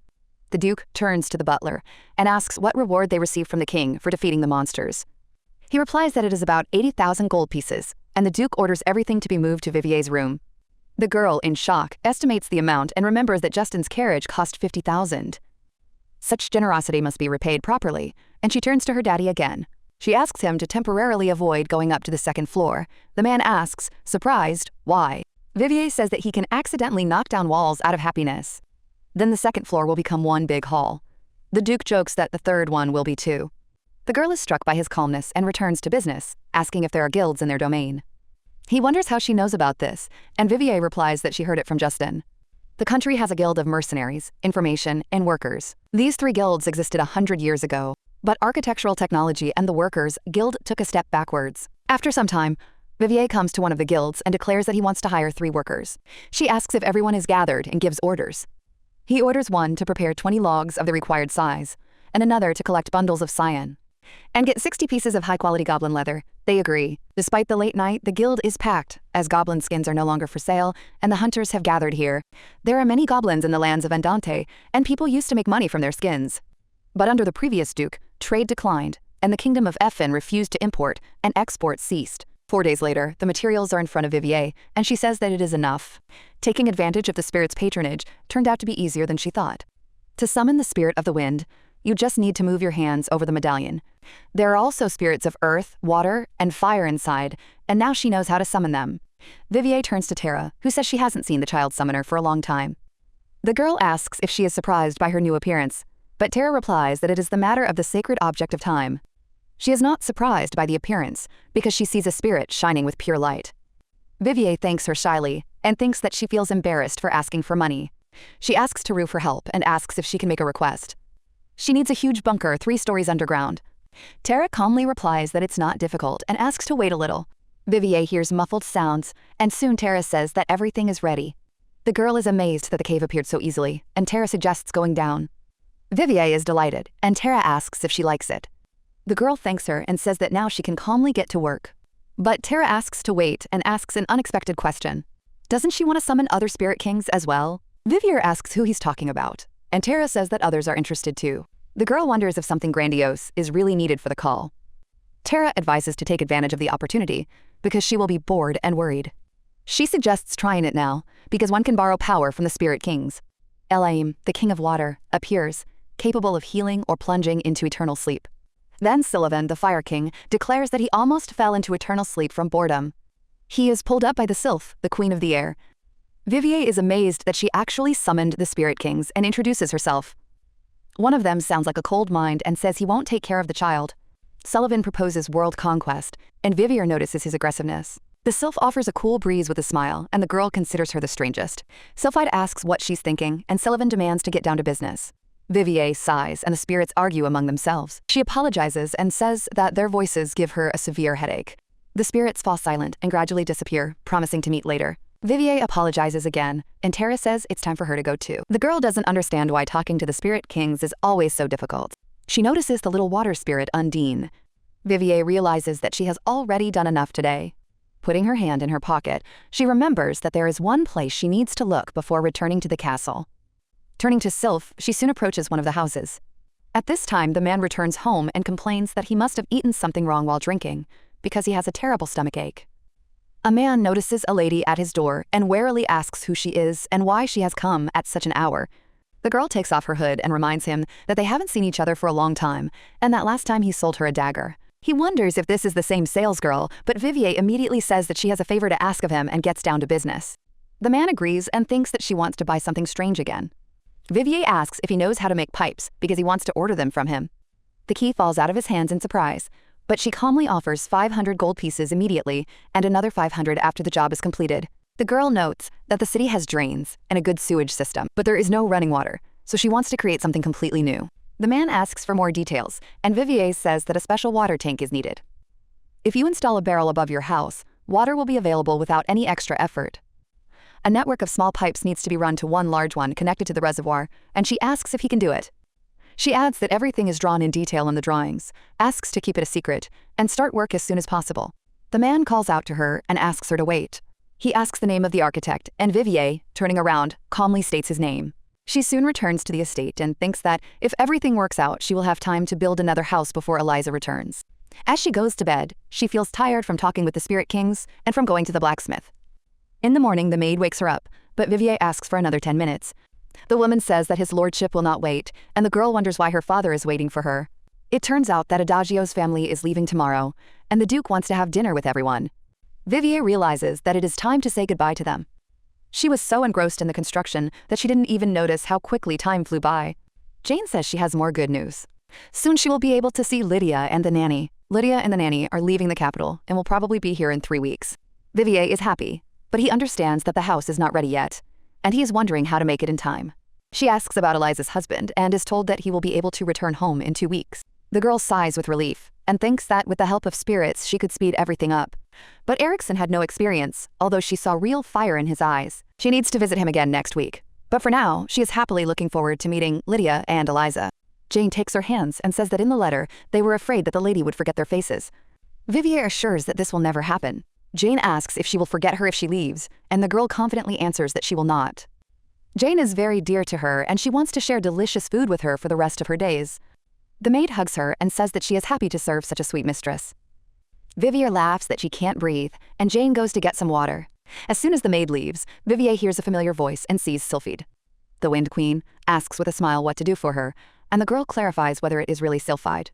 The Duke turns to the butler and asks what reward they received from the king for defeating the monsters. He replies that it is about 80,000 gold pieces, and the Duke orders everything to be moved to Vivier's room. The girl, in shock, estimates the amount and remembers that Justin's carriage cost 50,000. Such generosity must be repaid properly, and she turns to her daddy again. She asks him to temporarily avoid going up to the 2nd floor. The man asks, surprised, why? Vivier says that he can accidentally knock down walls out of happiness. Then the 2nd floor will become one big hall. The Duke jokes that the 3rd one will be too. The girl is struck by his calmness and returns to business, asking if there are guilds in their domain. He wonders how she knows about this, and Vivier replies that she heard it from Justin. The country has a guild of mercenaries, information, and workers. These 3 guilds existed 100 years ago, but architectural technology and the workers' guild took a step backwards. After some time, Vivier comes to one of the guilds and declares that he wants to hire 3 workers. She asks if everyone is gathered and gives orders. He orders one to prepare 20 logs of the required size, and another to collect bundles of cyan, and get 60 pieces of high-quality goblin leather. They agree. Despite the late night, the guild is packed, as goblin skins are no longer for sale, and the hunters have gathered here. There are many goblins in the lands of Andante, and people used to make money from their skins. But under the previous duke, trade declined, and the kingdom of Effin refused to import, and export ceased. 4 days later, the materials are in front of Vivier, and she says that it is enough. Taking advantage of the spirit's patronage turned out to be easier than she thought. To summon the spirit of the wind, you just need to move your hands over the medallion. There are also spirits of earth, water, and fire inside, and now she knows how to summon them. Vivier turns to Tara, who says she hasn't seen the child summoner for a long time. The girl asks if she is surprised by her new appearance, but Tara replies that it is the matter of the sacred object of time. She is not surprised by the appearance, because she sees a spirit shining with pure light. Vivier thanks her shyly, and thinks that she feels embarrassed for asking for money. She asks Taru for help and asks if she can make a request. She needs a huge bunker 3 stories underground. Tara calmly replies that it's not difficult and asks to wait a little. Vivier hears muffled sounds, and soon Tara says that everything is ready. The girl is amazed that the cave appeared so easily, and Tara suggests going down. Vivier is delighted, and Tara asks if she likes it. The girl thanks her and says that now she can calmly get to work. But Tara asks to wait and asks an unexpected question. Doesn't she want to summon other spirit kings as well? Vivier asks who he's talking about, and Tara says that others are interested too. The girl wonders if something grandiose is really needed for the call. Tara advises to take advantage of the opportunity because she will be bored and worried. She suggests trying it now because one can borrow power from the spirit kings. Elaim, the king of water, appears, capable of healing or plunging into eternal sleep. Then Sullivan, the Fire King, declares that he almost fell into eternal sleep from boredom. He is pulled up by the Sylph, the Queen of the Air. Vivier is amazed that she actually summoned the Spirit Kings and introduces herself. One of them sounds like a cold mind and says he won't take care of the child. Sullivan proposes world conquest, and Vivier notices his aggressiveness. The Sylph offers a cool breeze with a smile, and the girl considers her the strangest. Sylphide asks what she's thinking, and Sullivan demands to get down to business. Vivier sighs, and the spirits argue among themselves. She apologizes and says that their voices give her a severe headache. The spirits fall silent and gradually disappear, promising to meet later. Vivier apologizes again, and Tara says it's time for her to go too. The girl doesn't understand why talking to the spirit kings is always so difficult. She notices the little water spirit Undine. Vivier realizes that she has already done enough today. Putting her hand in her pocket, she remembers that there is one place she needs to look before returning to the castle. Turning to Sylph, she soon approaches one of the houses. At this time, the man returns home and complains that he must have eaten something wrong while drinking, because he has a terrible stomachache. A man notices a lady at his door and warily asks who she is and why she has come at such an hour. The girl takes off her hood and reminds him that they haven't seen each other for a long time, and that last time he sold her a dagger. He wonders if this is the same salesgirl, but Vivier immediately says that she has a favor to ask of him and gets down to business. The man agrees and thinks that she wants to buy something strange again. Vivier asks if he knows how to make pipes because he wants to order them from him. The key falls out of his hands in surprise, but she calmly offers 500 gold pieces immediately and another 500 after the job is completed. The girl notes that the city has drains and a good sewage system, but there is no running water, so she wants to create something completely new. The man asks for more details, and Vivier says that a special water tank is needed. If you install a barrel above your house, water will be available without any extra effort. A network of small pipes needs to be run to one large one connected to the reservoir, and she asks if he can do it. She adds that everything is drawn in detail in the drawings, asks to keep it a secret, and start work as soon as possible. The man calls out to her and asks her to wait. He asks the name of the architect, and Vivier, turning around, calmly states his name. She soon returns to the estate and thinks that if everything works out, she will have time to build another house before Eliza returns. As she goes to bed, she feels tired from talking with the Spirit Kings and from going to the blacksmith. In the morning, the maid wakes her up, but Vivier asks for another 10 minutes. The woman says that his lordship will not wait, and the girl wonders why her father is waiting for her. It turns out that Adagios' family is leaving tomorrow, and the Duke wants to have dinner with everyone. Vivier realizes that it is time to say goodbye to them. She was so engrossed in the construction that she didn't even notice how quickly time flew by. Jane says she has more good news. Soon she will be able to see Lydia and the nanny. Lydia and the nanny are leaving the capital and will probably be here in 3 weeks. Vivier is happy, but he understands that the house is not ready yet, and he is wondering how to make it in time. She asks about Eliza's husband and is told that he will be able to return home in 2 weeks. The girl sighs with relief and thinks that with the help of spirits she could speed everything up. But Erickson had no experience, although she saw real fire in his eyes. She needs to visit him again next week. But for now, she is happily looking forward to meeting Lydia and Eliza. Jane takes her hands and says that in the letter, they were afraid that the lady would forget their faces. Vivier assures that this will never happen. Jane asks if she will forget her if she leaves, and the girl confidently answers that she will not. Jane is very dear to her, and she wants to share delicious food with her for the rest of her days. The maid hugs her and says that she is happy to serve such a sweet mistress. Vivier laughs that she can't breathe, and Jane goes to get some water. As soon as the maid leaves, Vivier hears a familiar voice and sees Sylphide. The Wind Queen asks with a smile what to do for her, and the girl clarifies whether it is really Sylphide.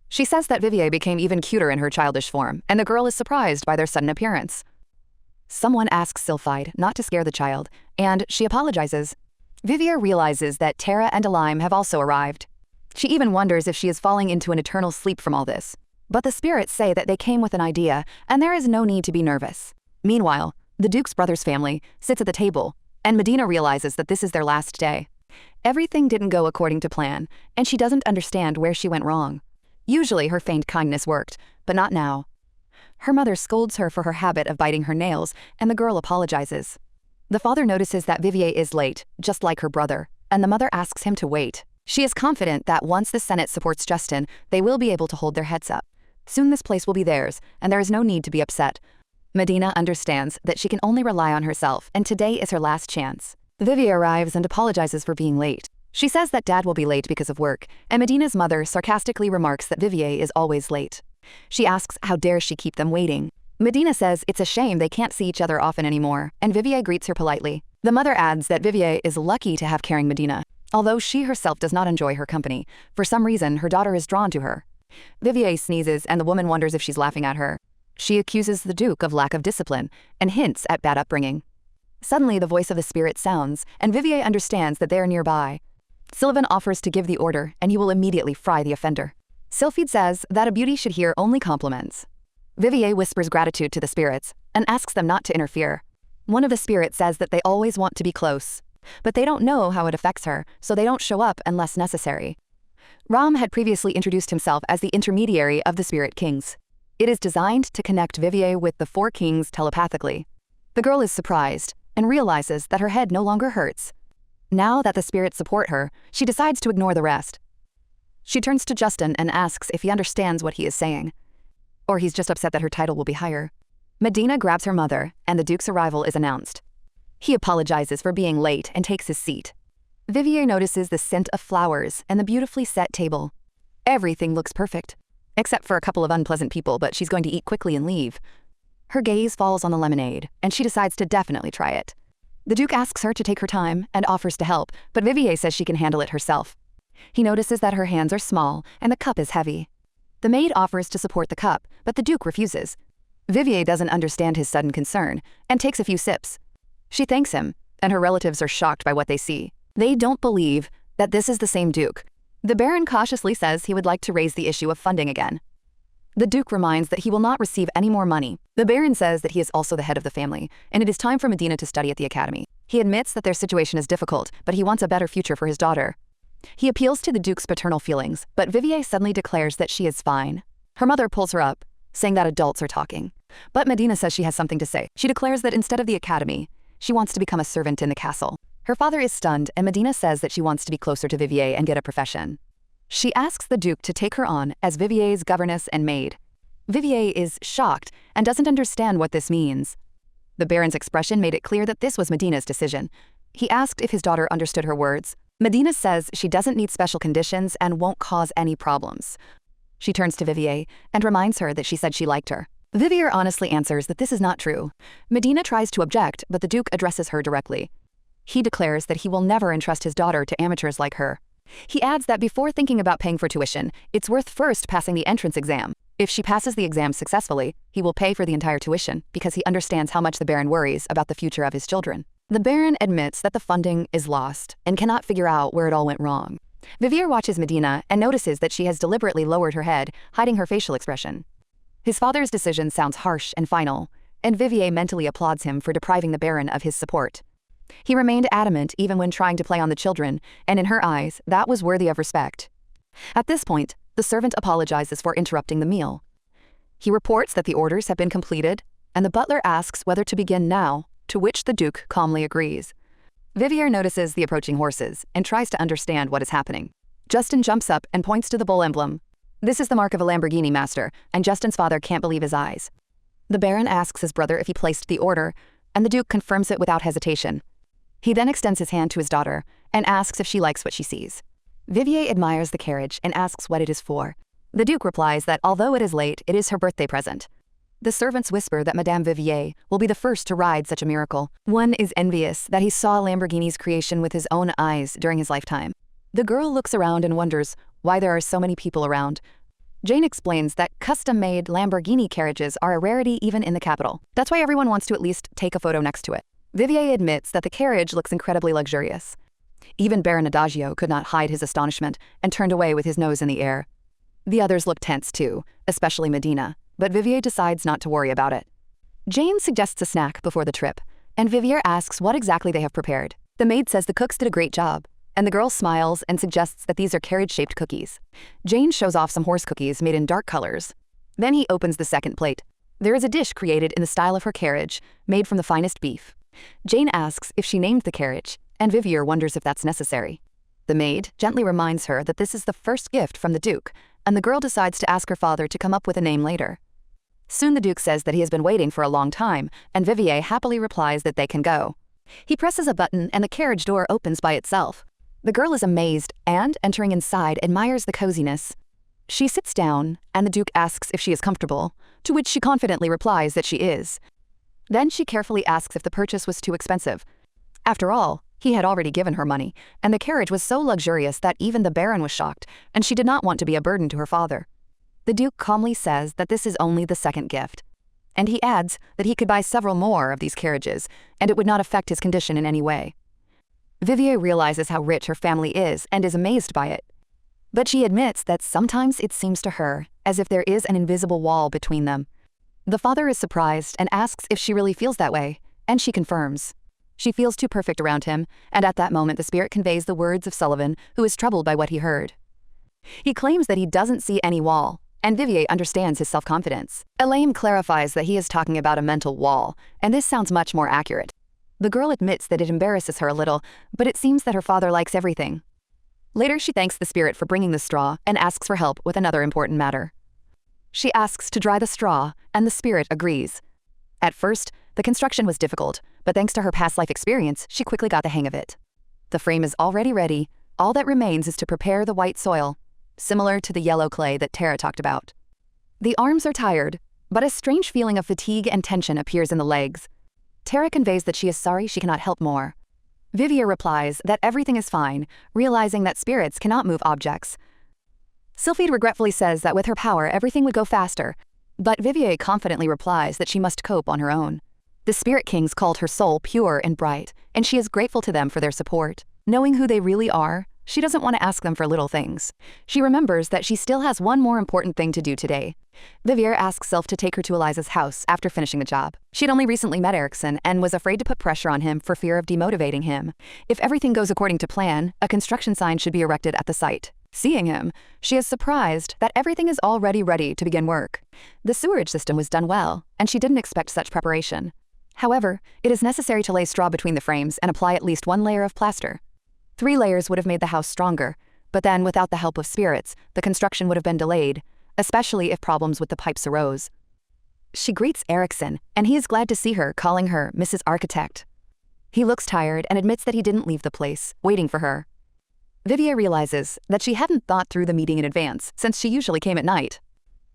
She says that Vivier became even cuter in her childish form, and the girl is surprised by their sudden appearance. Someone asks Sylphide not to scare the child, and she apologizes. Vivier realizes that Tara and Elime have also arrived. She even wonders if she is falling into an eternal sleep from all this. But the spirits say that they came with an idea, and there is no need to be nervous. Meanwhile, the Duke's brother's family sits at the table, and Medina realizes that this is their last day. Everything didn't go according to plan, and she doesn't understand where she went wrong. Usually her feigned kindness worked, but not now. Her mother scolds her for her habit of biting her nails, and the girl apologizes. The father notices that Vivier is late, just like her brother, and the mother asks him to wait. She is confident that once the Senate supports Justin, they will be able to hold their heads up. Soon this place will be theirs, and there is no need to be upset. Medina understands that she can only rely on herself, and today is her last chance. Vivier arrives and apologizes for being late. She says that Dad will be late because of work, and Medina's mother sarcastically remarks that Vivier is always late. She asks how dare she keep them waiting. Medina says it's a shame they can't see each other often anymore, and Vivier greets her politely. The mother adds that Vivier is lucky to have caring Medina. Although she herself does not enjoy her company, for some reason her daughter is drawn to her. Vivier sneezes and the woman wonders if she's laughing at her. She accuses the Duke of lack of discipline and hints at bad upbringing. Suddenly the voice of the spirit sounds, and Vivier understands that they are nearby. Sylvan offers to give the order, and he will immediately fry the offender. Sylphide says that a beauty should hear only compliments. Vivier whispers gratitude to the spirits and asks them not to interfere. One of the spirits says that they always want to be close, but they don't know how it affects her, so they don't show up unless necessary. Ram had previously introduced himself as the intermediary of the Spirit Kings. It is designed to connect Vivier with the 4 kings telepathically. The girl is surprised and realizes that her head no longer hurts. Now that the spirits support her, she decides to ignore the rest. She turns to Justin and asks if he understands what he is saying. Or he's just upset that her title will be higher. Medina grabs her mother, and the Duke's arrival is announced. He apologizes for being late and takes his seat. Vivier notices the scent of flowers and the beautifully set table. Everything looks perfect, except for a couple of unpleasant people, but she's going to eat quickly and leave. Her gaze falls on the lemonade, and she decides to definitely try it. The Duke asks her to take her time and offers to help, but Vivier says she can handle it herself. He notices that her hands are small and the cup is heavy. The maid offers to support the cup, but the Duke refuses. Vivier doesn't understand his sudden concern and takes a few sips. She thanks him, and her relatives are shocked by what they see. They don't believe that this is the same Duke. The Baron cautiously says he would like to raise the issue of funding again. The Duke reminds that he will not receive any more money. The Baron says that he is also the head of the family, and it is time for Medina to study at the academy. He admits that their situation is difficult, but he wants a better future for his daughter. He appeals to the Duke's paternal feelings, but Vivier suddenly declares that she is fine. Her mother pulls her up, saying that adults are talking. But Medina says she has something to say. She declares that instead of the academy, she wants to become a servant in the castle. Her father is stunned, and Medina says that she wants to be closer to Vivier and get a profession. She asks the Duke to take her on as Vivier's governess and maid. Vivier is shocked and doesn't understand what this means. The Baron's expression made it clear that this was Medina's decision. He asked if his daughter understood her words. Medina says she doesn't need special conditions and won't cause any problems. She turns to Vivier and reminds her that she said she liked her. Vivier honestly answers that this is not true. Medina tries to object, but the Duke addresses her directly. He declares that he will never entrust his daughter to amateurs like her. He adds that before thinking about paying for tuition, it's worth first passing the entrance exam. If she passes the exam successfully, he will pay for the entire tuition because he understands how much the Baron worries about the future of his children. The Baron admits that the funding is lost and cannot figure out where it all went wrong. Vivier watches Medina and notices that she has deliberately lowered her head, hiding her facial expression. His father's decision sounds harsh and final, and Vivier mentally applauds him for depriving the Baron of his support. He remained adamant even when trying to play on the children, and in her eyes, that was worthy of respect. At this point, The servant apologizes for interrupting the meal. He reports that the orders have been completed, and the butler asks whether to begin now, to which the Duke calmly agrees. Vivier notices the approaching horses and tries to understand what is happening. Justin jumps up and points to the bull emblem. This is the mark of a Lamborghini master, and Justin's father can't believe his eyes. The Baron asks his brother if he placed the order, and the Duke confirms it without hesitation. He then extends his hand to his daughter and asks if she likes what she sees. Vivier admires the carriage and asks what it is for. The Duke replies that although it is late, it is her birthday present. The servants whisper that Madame Vivier will be the first to ride such a miracle. One is envious that he saw Lamborghini's creation with his own eyes during his lifetime. The girl looks around and wonders why there are so many people around. Jane explains that custom-made Lamborghini carriages are a rarity even in the capital. That's why everyone wants to at least take a photo next to it. Vivier admits that the carriage looks incredibly luxurious. Even Baron Adagio could not hide his astonishment and turned away with his nose in the air. The others look tense too, especially Medina, but Vivier decides not to worry about it. Jane suggests a snack before the trip, and Vivier asks what exactly they have prepared. The maid says the cooks did a great job, and the girl smiles and suggests that these are carriage-shaped cookies. Jane shows off some horse cookies made in dark colors. Then he opens the second plate. There is a dish created in the style of her carriage, made from the finest beef. Jane asks if she named the carriage, and Vivier wonders if that's necessary. The maid gently reminds her that this is the first gift from the Duke, and the girl decides to ask her father to come up with a name later. Soon the Duke says that he has been waiting for a long time, and Vivier happily replies that they can go. He presses a button and the carriage door opens by itself. The girl is amazed and, entering inside, admires the coziness. She sits down, and the Duke asks if she is comfortable, to which she confidently replies that she is. Then she carefully asks if the purchase was too expensive. After all, he had already given her money, and the carriage was so luxurious that even the Baron was shocked, and she did not want to be a burden to her father. The Duke calmly says that this is only the second gift. And he adds that he could buy several more of these carriages, and it would not affect his condition in any way. Vivier realizes how rich her family is and is amazed by it. But she admits that sometimes it seems to her as if there is an invisible wall between them. The father is surprised and asks if she really feels that way, and she confirms. She feels too perfect around him, and at that moment the spirit conveys the words of Sullivan, who is troubled by what he heard. He claims that he doesn't see any wall, and Vivier understands his self-confidence. Elaine clarifies that he is talking about a mental wall, and this sounds much more accurate. The girl admits that it embarrasses her a little, but it seems that her father likes everything. Later, she thanks the spirit for bringing the straw and asks for help with another important matter. She asks to dry the straw, and the spirit agrees. At first, the construction was difficult, but thanks to her past life experience, she quickly got the hang of it. The frame is already ready. All that remains is to prepare the white soil, similar to the yellow clay that Tara talked about. The arms are tired, but a strange feeling of fatigue and tension appears in the legs. Tara conveys that she is sorry she cannot help more. Vivier replies that everything is fine, realizing that spirits cannot move objects. Sylphide regretfully says that with her power everything would go faster, but Vivier confidently replies that she must cope on her own. The Spirit Kings called her soul pure and bright, and she is grateful to them for their support. Knowing who they really are, she doesn't want to ask them for little things. She remembers that she still has one more important thing to do today. Vivier asks Sylph to take her to Eliza's house after finishing the job. She had only recently met Erickson and was afraid to put pressure on him for fear of demotivating him. If everything goes according to plan, a construction sign should be erected at the site. Seeing him, she is surprised that everything is already ready to begin work. The sewerage system was done well, and she didn't expect such preparation. However, it is necessary to lay straw between the frames and apply at least one layer of plaster. 3 layers would have made the house stronger, but then without the help of spirits, the construction would have been delayed, especially if problems with the pipes arose. She greets Erickson, and he is glad to see her, calling her Mrs. Architect. He looks tired and admits that he didn't leave the place, waiting for her. Vivier realizes that she hadn't thought through the meeting in advance, since she usually came at night.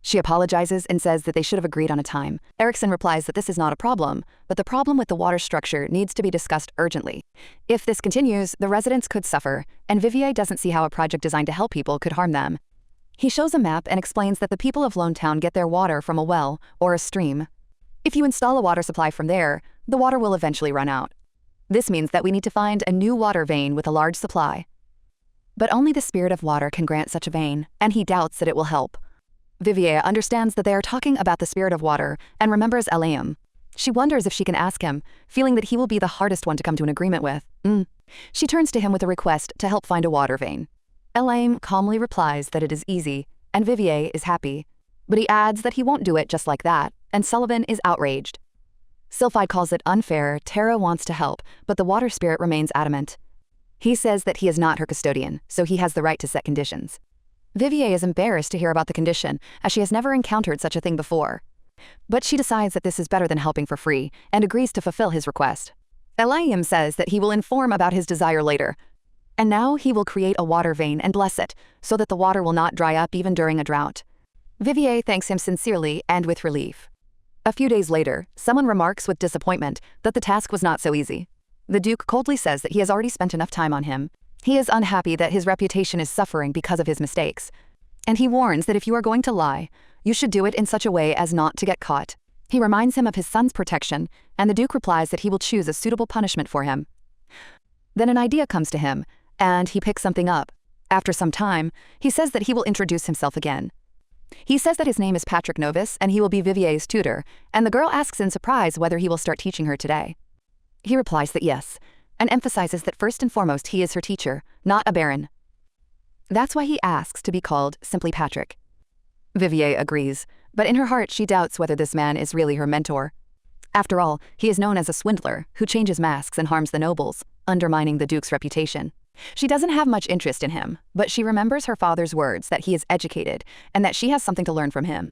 She apologizes and says that they should have agreed on a time. Erickson replies that this is not a problem, but the problem with the water structure needs to be discussed urgently. If this continues, the residents could suffer, and Vivier doesn't see how a project designed to help people could harm them. He shows a map and explains that the people of Lone Town get their water from a well or a stream. If you install a water supply from there, the water will eventually run out. This means that we need to find a new water vein with a large supply. But only the spirit of water can grant such a vein, and he doubts that it will help. Vivier understands that they are talking about the spirit of water and remembers Elaim. She wonders if she can ask him, feeling that he will be the hardest one to come to an agreement with. She turns to him with a request to help find a water vein. Elaim calmly replies that it is easy, and Vivier is happy. But he adds that he won't do it just like that, and Sullivan is outraged. Sylphide calls it unfair. Tara wants to help, but the water spirit remains adamant. He says that he is not her custodian, so he has the right to set conditions. Vivier is embarrassed to hear about the condition, as she has never encountered such a thing before. But she decides that this is better than helping for free, and agrees to fulfill his request. Elaim says that he will inform about his desire later. And now he will create a water vein and bless it, so that the water will not dry up even during a drought. Vivier thanks him sincerely and with relief. A few days later, someone remarks with disappointment that the task was not so easy. The Duke coldly says that he has already spent enough time on him. He is unhappy that his reputation is suffering because of his mistakes. And he warns that if you are going to lie, you should do it in such a way as not to get caught. He reminds him of his son's protection, and the Duke replies that he will choose a suitable punishment for him. Then an idea comes to him, and he picks something up. After some time, he says that he will introduce himself again. He says that his name is Patrick Novice, and he will be Vivier's tutor, and the girl asks in surprise whether he will start teaching her today. He replies that yes, and emphasizes that first and foremost he is her teacher, not a baron. That's why he asks to be called simply Patrick. Vivier agrees, but in her heart she doubts whether this man is really her mentor. After all, he is known as a swindler who changes masks and harms the nobles, undermining the Duke's reputation. She doesn't have much interest in him, but she remembers her father's words that he is educated and that she has something to learn from him.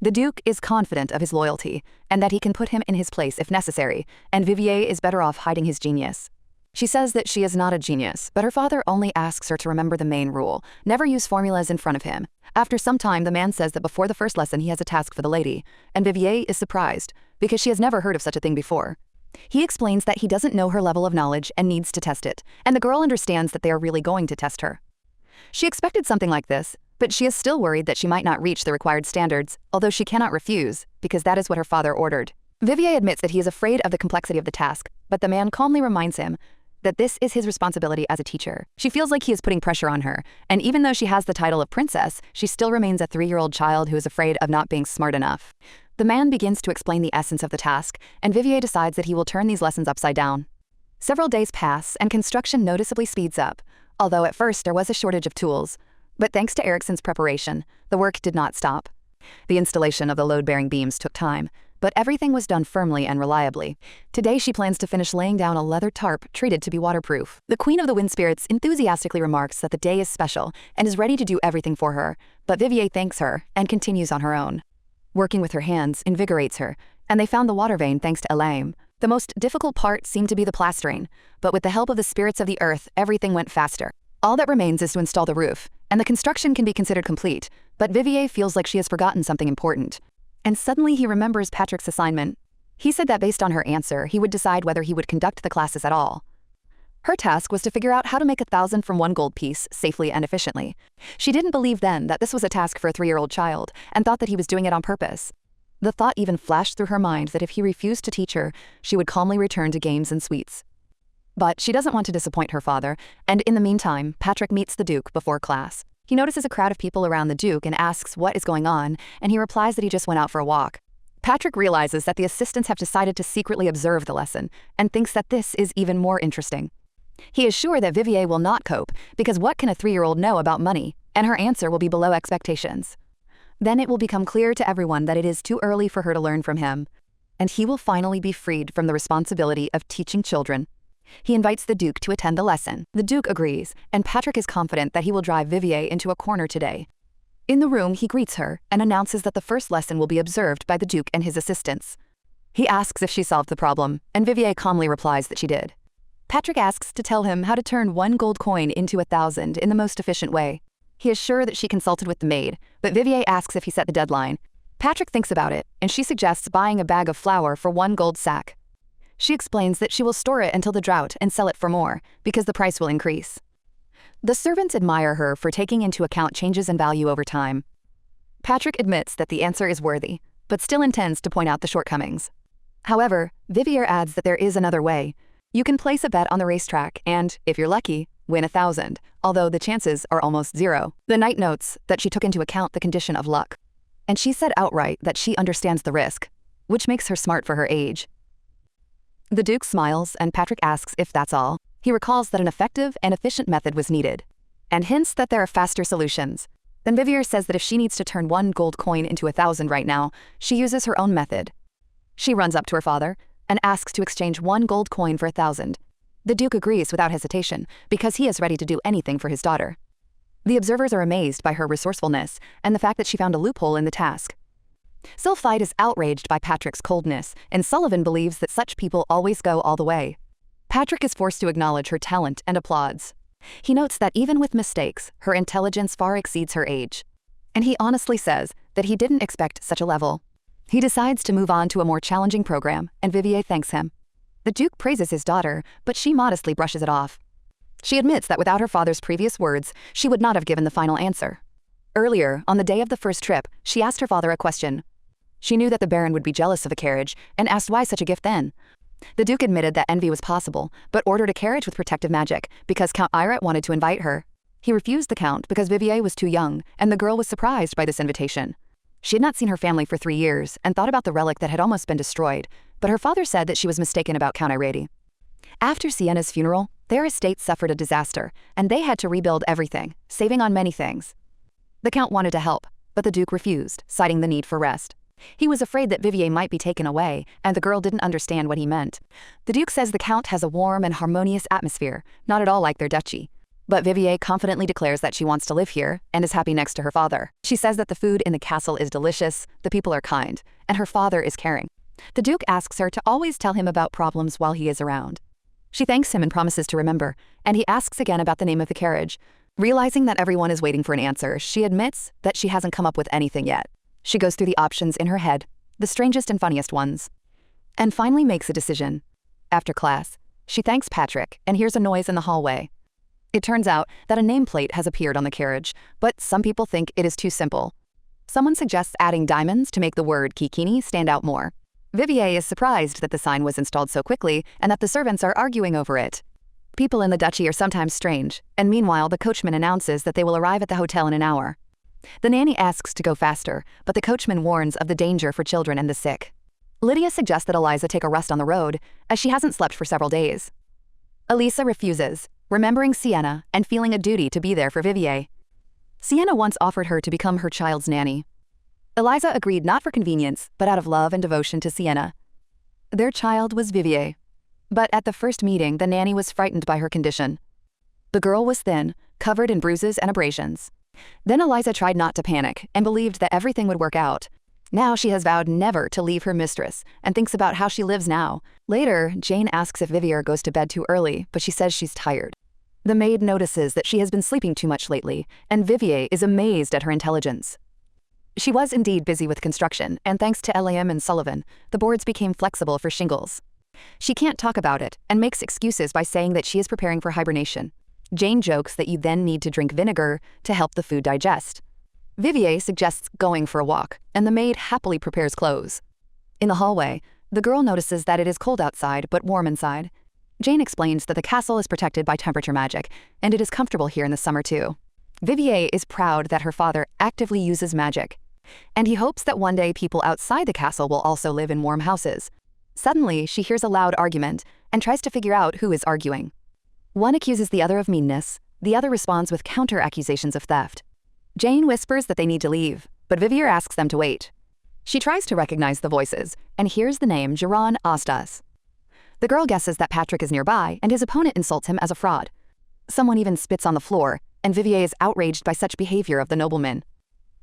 The Duke is confident of his loyalty and that he can put him in his place if necessary, and Vivier is better off hiding his genius. She says that she is not a genius, but her father only asks her to remember the main rule: never use formulas in front of him. After some time, the man says that before the first lesson he has a task for the lady, and Vivier is surprised, because she has never heard of such a thing before. He explains that he doesn't know her level of knowledge and needs to test it, and the girl understands that they are really going to test her. She expected something like this, but she is still worried that she might not reach the required standards, although she cannot refuse, because that is what her father ordered. Vivier admits that he is afraid of the complexity of the task, but the man calmly reminds him that this is his responsibility as a teacher. She feels like he is putting pressure on her, and even though she has the title of princess, she still remains a 3-year-old child who is afraid of not being smart enough. The man begins to explain the essence of the task, and Vivier decides that he will turn these lessons upside down. Several days pass, and construction noticeably speeds up, although at first there was a shortage of tools. But thanks to Ericsson's preparation, the work did not stop. The installation of the load-bearing beams took time, but everything was done firmly and reliably. Today she plans to finish laying down a leather tarp treated to be waterproof. The Queen of the Wind Spirits enthusiastically remarks that the day is special and is ready to do everything for her, but Vivier thanks her and continues on her own. Working with her hands invigorates her, and they found the water vein thanks to Elaim. The most difficult part seemed to be the plastering, but with the help of the spirits of the earth, everything went faster. All that remains is to install the roof, and the construction can be considered complete, but Vivier feels like she has forgotten something important. And suddenly he remembers Patrick's assignment. He said that based on her answer, he would decide whether he would conduct the classes at all. Her task was to figure out how to make 1,000 from one gold piece safely and efficiently. She didn't believe then that this was a task for a 3-year-old child, and thought that he was doing it on purpose. The thought even flashed through her mind that if he refused to teach her, she would calmly return to games and sweets. But she doesn't want to disappoint her father, and in the meantime, Patrick meets the Duke before class. He notices a crowd of people around the Duke and asks what is going on, and he replies that he just went out for a walk. Patrick realizes that the assistants have decided to secretly observe the lesson, and thinks that this is even more interesting. He is sure that Vivier will not cope, because what can a 3-year-old know about money, and her answer will be below expectations. Then it will become clear to everyone that it is too early for her to learn from him, and he will finally be freed from the responsibility of teaching children. He invites the Duke to attend the lesson. The Duke agrees, and Patrick is confident that he will drive Vivier into a corner today. In the room, he greets her and announces that the first lesson will be observed by the Duke and his assistants. He asks if she solved the problem, and Vivier calmly replies that she did. Patrick asks to tell him how to turn 1 gold coin into 1,000 in the most efficient way. He is sure that she consulted with the maid, but Vivier asks if he set the deadline. Patrick thinks about it, and she suggests buying a bag of flour for 1 gold sack. She explains that she will store it until the drought and sell it for more, because the price will increase. The servants admire her for taking into account changes in value over time. Patrick admits that the answer is worthy, but still intends to point out the shortcomings. However, Vivier adds that there is another way. You can place a bet on the racetrack and, if you're lucky, win 1,000, although the chances are almost 0. The knight notes that she took into account the condition of luck, and she said outright that she understands the risk, which makes her smart for her age. The Duke smiles, and Patrick asks if that's all. He recalls that an effective and efficient method was needed, and hints that there are faster solutions. Then Vivier says that if she needs to turn 1 gold coin into 1,000 right now, she uses her own method. She runs up to her father and asks to exchange 1 gold coin for 1,000. The Duke agrees without hesitation because he is ready to do anything for his daughter. The observers are amazed by her resourcefulness and the fact that she found a loophole in the task. Sylphide is outraged by Patrick's coldness, and Sullivan believes that such people always go all the way. Patrick is forced to acknowledge her talent and applauds. He notes that even with mistakes, her intelligence far exceeds her age. And he honestly says that he didn't expect such a level. He decides to move on to a more challenging program, and Vivier thanks him. The Duke praises his daughter, but she modestly brushes it off. She admits that without her father's previous words, she would not have given the final answer. Earlier, on the day of the first trip, she asked her father a question. She knew that the Baron would be jealous of a carriage, and asked why such a gift then. The Duke admitted that envy was possible, but ordered a carriage with protective magic because Count Iret wanted to invite her. He refused the Count because Vivier was too young, and the girl was surprised by this invitation. She had not seen her family for 3 years and thought about the relic that had almost been destroyed, but her father said that she was mistaken about Count Iret. After Sienna's funeral, their estate suffered a disaster, and they had to rebuild everything, saving on many things. The Count wanted to help, but the Duke refused, citing the need for rest. He was afraid that Vivier might be taken away, and the girl didn't understand what he meant. The Duke says the Count has a warm and harmonious atmosphere, not at all like their duchy. But Vivier confidently declares that she wants to live here and is happy next to her father. She says that the food in the castle is delicious, the people are kind, and her father is caring. The Duke asks her to always tell him about problems while he is around. She thanks him and promises to remember, and he asks again about the name of the carriage. Realizing that everyone is waiting for an answer, she admits that she hasn't come up with anything yet. She goes through the options in her head, the strangest and funniest ones, and finally makes a decision. After class, she thanks Patrick and hears a noise in the hallway. It turns out that a nameplate has appeared on the carriage, but some people think it is too simple. Someone suggests adding diamonds to make the word Kikini stand out more. Vivier is surprised that the sign was installed so quickly and that the servants are arguing over it. People in the duchy are sometimes strange, and meanwhile the coachman announces that they will arrive at the hotel in an hour. The nanny asks to go faster, but the coachman warns of the danger for children and the sick. Lydia suggests that Eliza take a rest on the road, as she hasn't slept for several days. Elisa refuses, remembering Sienna and feeling a duty to be there for Vivier. Sienna once offered her to become her child's nanny. Eliza agreed not for convenience, but out of love and devotion to Sienna. Their child was Vivier. But at the first meeting, the nanny was frightened by her condition. The girl was thin, covered in bruises and abrasions. Then Eliza tried not to panic and believed that everything would work out. Now she has vowed never to leave her mistress and thinks about how she lives now. Later, Jane asks if Vivier goes to bed too early, but she says she's tired. The maid notices that she has been sleeping too much lately, and Vivier is amazed at her intelligence. She was indeed busy with construction, and thanks to Eliam and Sullivan, the boards became flexible for shingles. She can't talk about it and makes excuses by saying that she is preparing for hibernation. Jane jokes that you then need to drink vinegar to help the food digest. Vivier suggests going for a walk, and the maid happily prepares clothes. In the hallway, the girl notices that it is cold outside but warm inside. Jane explains that the castle is protected by temperature magic, and it is comfortable here in the summer too. Vivier is proud that her father actively uses magic, and he hopes that one day people outside the castle will also live in warm houses. Suddenly, she hears a loud argument and tries to figure out who is arguing. One accuses the other of meanness, the other responds with counter-accusations of theft. Jane whispers that they need to leave, but Vivier asks them to wait. She tries to recognize the voices and hears the name Geron Ostas. The girl guesses that Patrick is nearby and his opponent insults him as a fraud. Someone even spits on the floor, and Vivier is outraged by such behavior of the nobleman.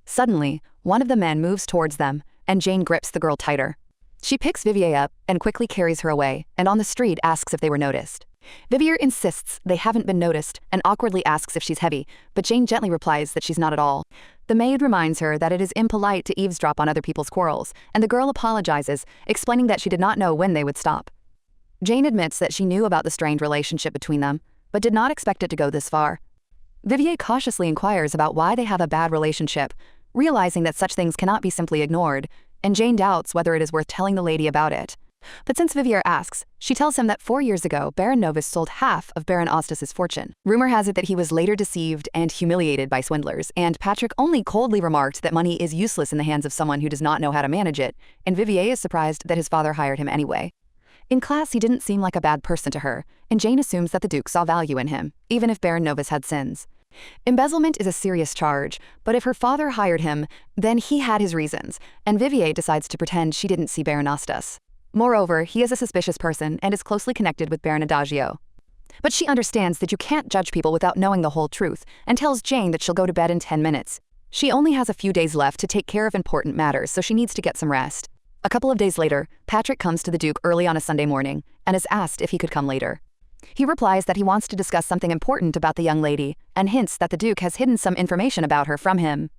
Suddenly, one of the men moves towards them, and Jane grips the girl tighter. She picks Vivier up and quickly carries her away, and on the street asks if they were noticed. Vivier insists they haven't been noticed and awkwardly asks if she's heavy, but Jane gently replies that she's not at all. The maid reminds her that it is impolite to eavesdrop on other people's quarrels, and the girl apologizes, explaining that she did not know when they would stop. Jane admits that she knew about the strained relationship between them, but did not expect it to go this far. Vivier cautiously inquires about why they have a bad relationship, realizing that such things cannot be simply ignored, and Jane doubts whether it is worth telling the lady about it. But since Vivier asks, she tells him that 4 years ago, Baron Novus sold half of Baron Ostas's fortune. Rumor has it that he was later deceived and humiliated by swindlers, and Patrick only coldly remarked that money is useless in the hands of someone who does not know how to manage it, and Vivier is surprised that his father hired him anyway. In class, he didn't seem like a bad person to her, and Jane assumes that the Duke saw value in him, even if Baron Novus had sins. Embezzlement is a serious charge, but if her father hired him, then he had his reasons, and Vivier decides to pretend she didn't see Baron Ostas. Moreover, he is a suspicious person and is closely connected with Baron Adagio. But she understands that you can't judge people without knowing the whole truth, and tells Jane that she'll go to bed in 10 minutes. She only has a few days left to take care of important matters, so she needs to get some rest. A couple of days later, Patrick comes to the Duke early on a Sunday morning and is asked if he could come later. He replies that he wants to discuss something important about the young lady and hints that the Duke has hidden some information about her from him.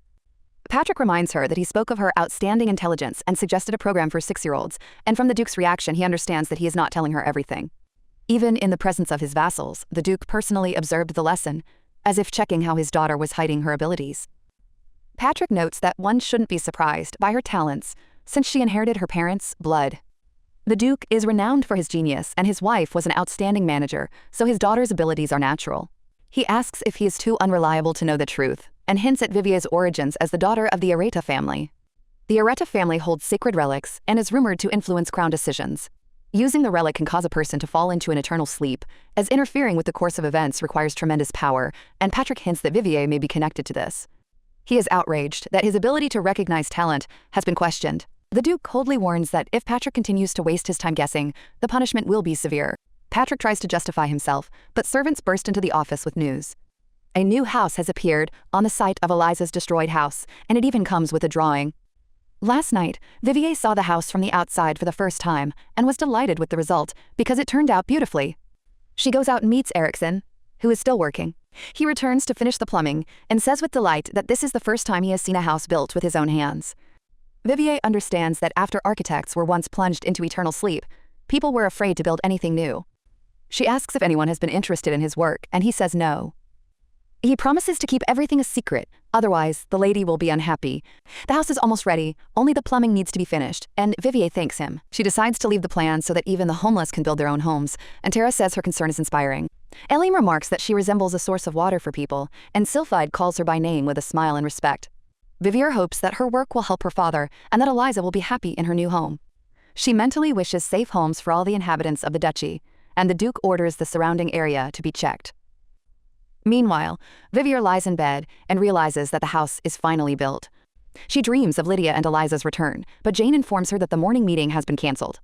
Patrick reminds her that he spoke of her outstanding intelligence and suggested a program for 6-year-olds, and from the Duke's reaction he understands that he is not telling her everything. Even in the presence of his vassals, the Duke personally observed the lesson, as if checking how his daughter was hiding her abilities. Patrick notes that one shouldn't be surprised by her talents, since she inherited her parents' blood. The Duke is renowned for his genius, and his wife was an outstanding manager, so his daughter's abilities are natural. He asks if he is too unreliable to know the truth, and hints at Vivier's origins as the daughter of the Areta family. The Areta family holds sacred relics and is rumored to influence crown decisions. Using the relic can cause a person to fall into an eternal sleep, as interfering with the course of events requires tremendous power, and Patrick hints that Vivier may be connected to this. He is outraged that his ability to recognize talent has been questioned. The Duke coldly warns that if Patrick continues to waste his time guessing, the punishment will be severe. Patrick tries to justify himself, but servants burst into the office with news. A new house has appeared on the site of Eliza's destroyed house, and it even comes with a drawing. Last night, Vivier saw the house from the outside for the first time and was delighted with the result because it turned out beautifully. She goes out and meets Erickson, who is still working. He returns to finish the plumbing and says with delight that this is the first time he has seen a house built with his own hands. Vivier understands that after architects were once plunged into eternal sleep, people were afraid to build anything new. She asks if anyone has been interested in his work, and he says no. He promises to keep everything a secret, otherwise the lady will be unhappy. The house is almost ready, only the plumbing needs to be finished, and Vivier thanks him. She decides to leave the plan so that even the homeless can build their own homes, and Tara says her concern is inspiring. Eline remarks that she resembles a source of water for people, and Sylphide calls her by name with a smile and respect. Vivier hopes that her work will help her father and that Eliza will be happy in her new home. She mentally wishes safe homes for all the inhabitants of the duchy, and the Duke orders the surrounding area to be checked. Meanwhile, Vivier lies in bed and realizes that the house is finally built. She dreams of Lydia and Eliza's return, but Jane informs her that the morning meeting has been cancelled.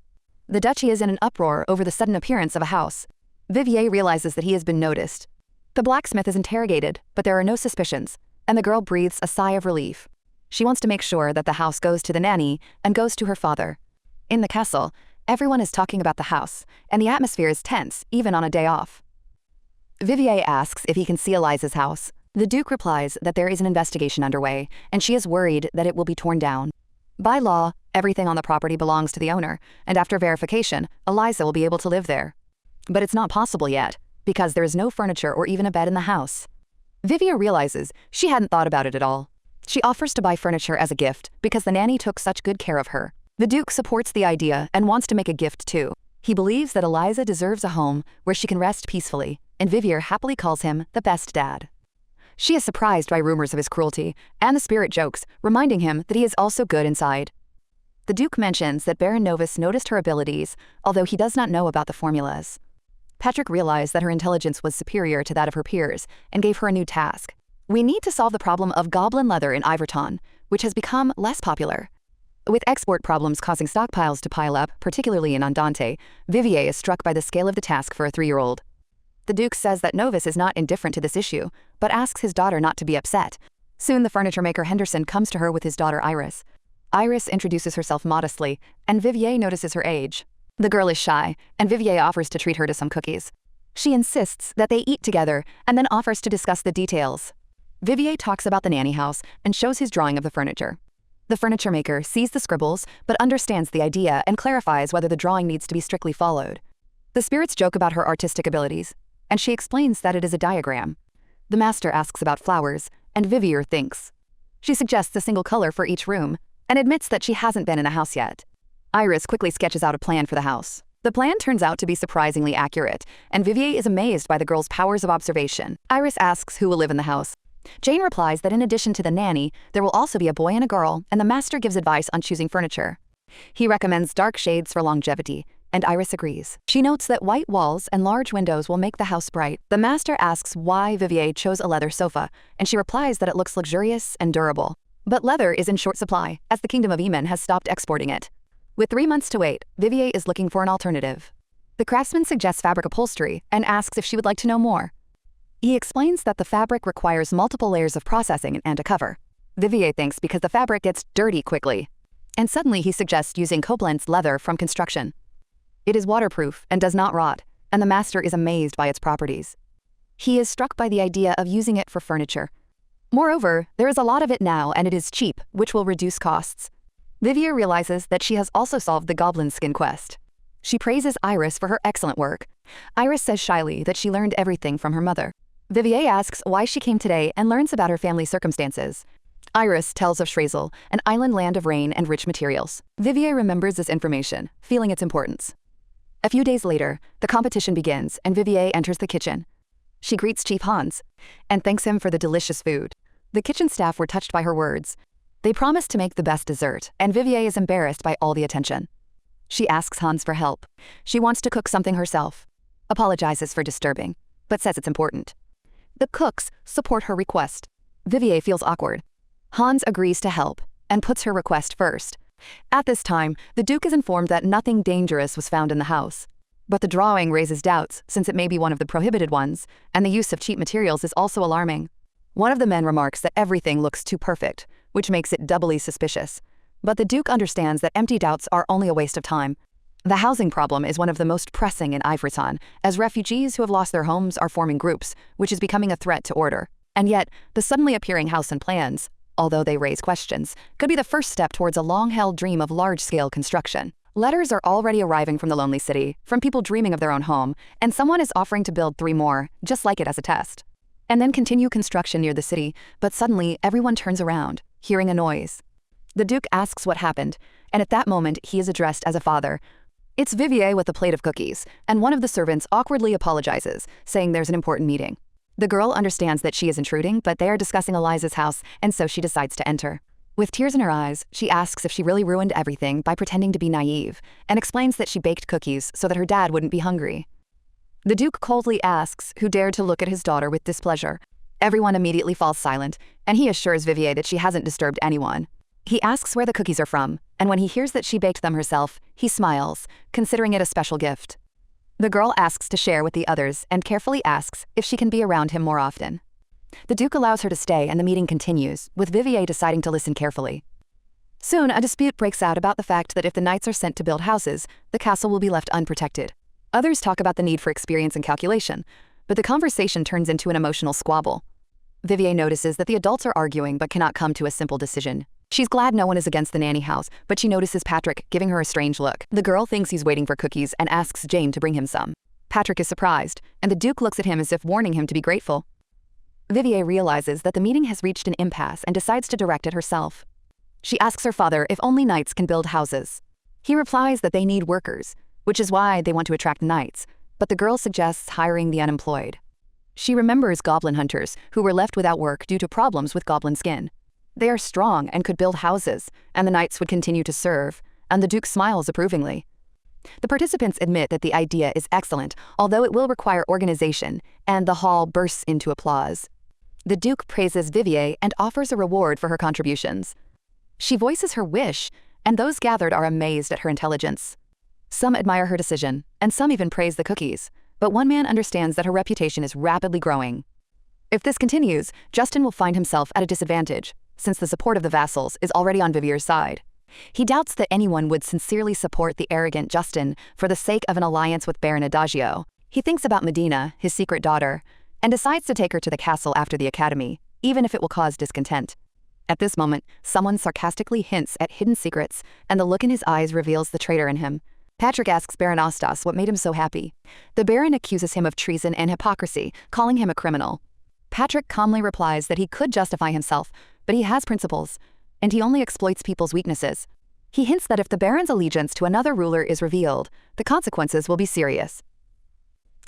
The duchy is in an uproar over the sudden appearance of a house. Vivier realizes that he has been noticed. The blacksmith is interrogated, but there are no suspicions, and the girl breathes a sigh of relief. She wants to make sure that the house goes to the nanny and goes to her father. In the castle, everyone is talking about the house, and the atmosphere is tense, even on a day off. Vivier asks if he can see Eliza's house. The Duke replies that there is an investigation underway, and she is worried that it will be torn down. By law, everything on the property belongs to the owner, and after verification, Eliza will be able to live there. But it's not possible yet, because there is no furniture or even a bed in the house. Vivier realizes she hadn't thought about it at all. She offers to buy furniture as a gift because the nanny took such good care of her. The Duke supports the idea and wants to make a gift too. He believes that Eliza deserves a home where she can rest peacefully, and Vivier happily calls him the best dad. She is surprised by rumors of his cruelty and the spirit jokes, reminding him that he is also good inside. The Duke mentions that Baron Novus noticed her abilities, although he does not know about the formulas. Patrick realized that her intelligence was superior to that of her peers and gave her a new task. We need to solve the problem of goblin leather in Iverton, which has become less popular. With export problems causing stockpiles to pile up, particularly in Andante, Vivier is struck by the scale of the task for a 3-year-old. The Duke says that Novus is not indifferent to this issue, but asks his daughter not to be upset. Soon the furniture maker Henderson comes to her with his daughter Iris. Iris introduces herself modestly, and Vivier notices her age. The girl is shy, and Vivier offers to treat her to some cookies. She insists that they eat together and then offers to discuss the details. Vivier talks about the nanny house and shows his drawing of the furniture. The furniture maker sees the scribbles but understands the idea and clarifies whether the drawing needs to be strictly followed. The spirits joke about her artistic abilities, and she explains that it is a diagram. The master asks about flowers, and Vivier thinks. She suggests a single color for each room and admits that she hasn't been in a house yet. Iris quickly sketches out a plan for the house. The plan turns out to be surprisingly accurate, and Vivier is amazed by the girl's powers of observation. Iris asks who will live in the house. Jane replies that in addition to the nanny, there will also be a boy and a girl, and the master gives advice on choosing furniture. He recommends dark shades for longevity, and Iris agrees. She notes that white walls and large windows will make the house bright. The master asks why Vivier chose a leather sofa, and she replies that it looks luxurious and durable. But leather is in short supply, as the Kingdom of Yemen has stopped exporting it. With 3 months to wait, Vivier is looking for an alternative. The craftsman suggests fabric upholstery and asks if she would like to know more. He explains that the fabric requires multiple layers of processing and a cover. Vivier thinks because the fabric gets dirty quickly. And suddenly he suggests using Koblenz leather from construction. It is waterproof and does not rot, and the master is amazed by its properties. He is struck by the idea of using it for furniture. Moreover, there is a lot of it now and it is cheap, which will reduce costs. Vivier realizes that she has also solved the goblin skin quest. She praises Iris for her excellent work. Iris says shyly that she learned everything from her mother. Vivier asks why she came today and learns about her family circumstances. Iris tells of Schrazel, an island land of rain and rich materials. Vivier remembers this information, feeling its importance. A few days later, the competition begins and Vivier enters the kitchen. She greets Chief Hans and thanks him for the delicious food. The kitchen staff were touched by her words. They promise to make the best dessert, and Vivier is embarrassed by all the attention. She asks Hans for help. She wants to cook something herself, apologizes for disturbing, but says it's important. The cooks support her request. Vivier feels awkward. Hans agrees to help and puts her request first. At this time, the Duke is informed that nothing dangerous was found in the house. But the drawing raises doubts since it may be one of the prohibited ones, and the use of cheap materials is also alarming. One of the men remarks that everything looks too perfect, which makes it doubly suspicious. But the Duke understands that empty doubts are only a waste of time. The housing problem is one of the most pressing in Ifritan, as refugees who have lost their homes are forming groups, which is becoming a threat to order. And yet, the suddenly appearing house and plans, although they raise questions, could be the first step towards a long-held dream of large-scale construction. Letters are already arriving from the lonely city, from people dreaming of their own home, and someone is offering to build 3 more, just like it as a test. And then continue construction near the city, but suddenly everyone turns around, hearing a noise. The Duke asks what happened, and at that moment he is addressed as a father. It's Vivier with a plate of cookies, and one of the servants awkwardly apologizes, saying there's an important meeting. The girl understands that she is intruding, but they are discussing Eliza's house, and so she decides to enter. With tears in her eyes, she asks if she really ruined everything by pretending to be naive, and explains that she baked cookies so that her dad wouldn't be hungry. The Duke coldly asks who dared to look at his daughter with displeasure. Everyone immediately falls silent, and he assures Vivier that she hasn't disturbed anyone. He asks where the cookies are from, and when he hears that she baked them herself, he smiles, considering it a special gift. The girl asks to share with the others and carefully asks if she can be around him more often. The Duke allows her to stay and the meeting continues, with Vivier deciding to listen carefully. Soon, a dispute breaks out about the fact that if the knights are sent to build houses, the castle will be left unprotected. Others talk about the need for experience and calculation, but the conversation turns into an emotional squabble. Vivier notices that the adults are arguing but cannot come to a simple decision. She's glad no one is against the nanny house, but she notices Patrick giving her a strange look. The girl thinks he's waiting for cookies and asks Jane to bring him some. Patrick is surprised, and the Duke looks at him as if warning him to be grateful. Vivier realizes that the meeting has reached an impasse and decides to direct it herself. She asks her father if only knights can build houses. He replies that they need workers, which is why they want to attract knights, but the girl suggests hiring the unemployed. She remembers goblin hunters who were left without work due to problems with goblin skin. They are strong and could build houses, and the knights would continue to serve, and the Duke smiles approvingly. The participants admit that the idea is excellent, although it will require organization, and the hall bursts into applause. The Duke praises Vivier and offers a reward for her contributions. She voices her wish, and those gathered are amazed at her intelligence. Some admire her decision, and some even praise the cookies, but one man understands that her reputation is rapidly growing. If this continues, Justin will find himself at a disadvantage, since the support of the vassals is already on Vivier's side. He doubts that anyone would sincerely support the arrogant Justin for the sake of an alliance with Baron Adagio. He thinks about Medina, his secret daughter, and decides to take her to the castle after the academy, even if it will cause discontent. At this moment, someone sarcastically hints at hidden secrets, and the look in his eyes reveals the traitor in him. Patrick asks Baron Ostas what made him so happy. The Baron accuses him of treason and hypocrisy, calling him a criminal. Patrick calmly replies that he could justify himself, but he has principles, and he only exploits people's weaknesses. He hints that if the Baron's allegiance to another ruler is revealed, the consequences will be serious.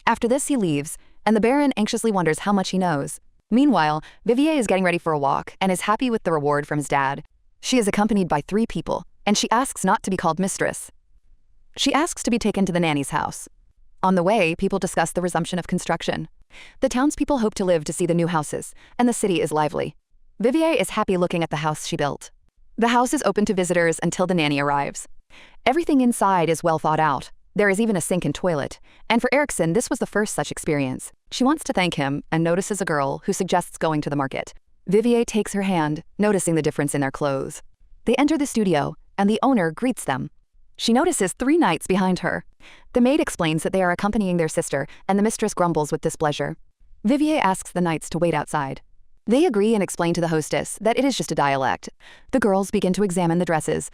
After this, he leaves, and the Baron anxiously wonders how much he knows. Meanwhile, Vivier is getting ready for a walk and is happy with the reward from his dad. She is accompanied by 3 people, and she asks not to be called mistress. She asks to be taken to the nanny's house. On the way, people discuss the resumption of construction. The townspeople hope to live to see the new houses, and the city is lively. Vivier is happy looking at the house she built. The house is open to visitors until the nanny arrives. Everything inside is well thought out. There is even a sink and toilet, and for Erickson, this was the first such experience. She wants to thank him and notices a girl who suggests going to the market. Vivier takes her hand, noticing the difference in their clothes. They enter the studio, and the owner greets them. She notices 3 knights behind her. The maid explains that they are accompanying their sister, and the mistress grumbles with displeasure. Vivier asks the knights to wait outside. They agree and explain to the hostess that it is just a dialect. The girls begin to examine the dresses.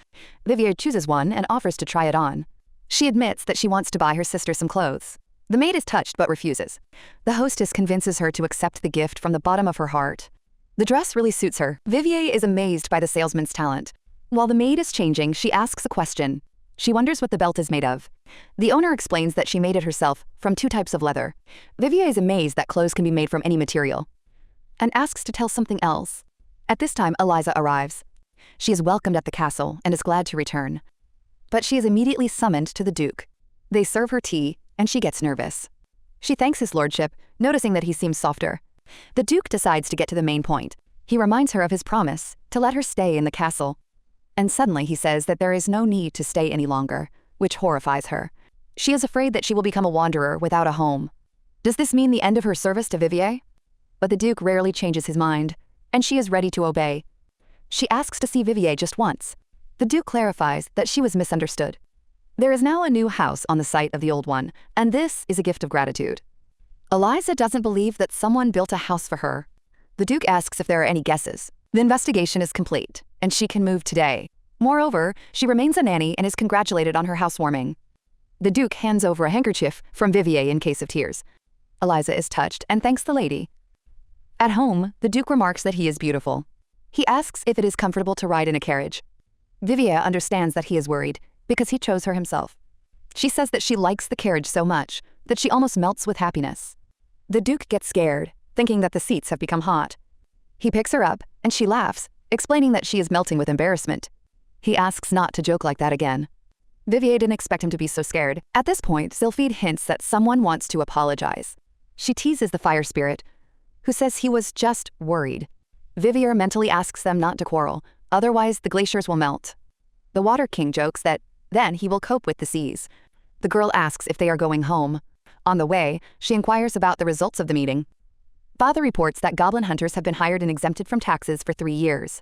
Vivier chooses one and offers to try it on. She admits that she wants to buy her sister some clothes. The maid is touched but refuses. The hostess convinces her to accept the gift from the bottom of her heart. The dress really suits her. Vivier is amazed by the salesman's talent. While the maid is changing, she asks a question. She wonders what the belt is made of. The owner explains that she made it herself from 2 types of leather. Vivier is amazed that clothes can be made from any material, and asks to tell something else. At this time, Eliza arrives. She is welcomed at the castle and is glad to return. But she is immediately summoned to the Duke. They serve her tea, and she gets nervous. She thanks his lordship, noticing that he seems softer. The Duke decides to get to the main point. He reminds her of his promise to let her stay in the castle. And suddenly he says that there is no need to stay any longer, which horrifies her. She is afraid that she will become a wanderer without a home. Does this mean the end of her service to Vivier? But the Duke rarely changes his mind, and she is ready to obey. She asks to see Vivier just once. The Duke clarifies that she was misunderstood. There is now a new house on the site of the old one, and this is a gift of gratitude. Eliza doesn't believe that someone built a house for her. The Duke asks if there are any guesses. The investigation is complete, and she can move today. Moreover, she remains a nanny and is congratulated on her housewarming. The Duke hands over a handkerchief from Vivier in case of tears. Eliza is touched and thanks the lady. At home, the Duke remarks that he is beautiful. He asks if it is comfortable to ride in a carriage. Vivier understands that he is worried because he chose her himself. She says that she likes the carriage so much that she almost melts with happiness. The Duke gets scared, thinking that the seats have become hot. He picks her up, and she laughs, explaining that she is melting with embarrassment. He asks not to joke like that again. Vivier didn't expect him to be so scared. At this point, Sylphide hints that someone wants to apologize. She teases the fire spirit, who says he was just worried. Vivier mentally asks them not to quarrel, otherwise the glaciers will melt. The Water King jokes that then he will cope with the seas. The girl asks if they are going home. On the way, she inquires about the results of the meeting. Father reports that goblin hunters have been hired and exempted from taxes for 3 years.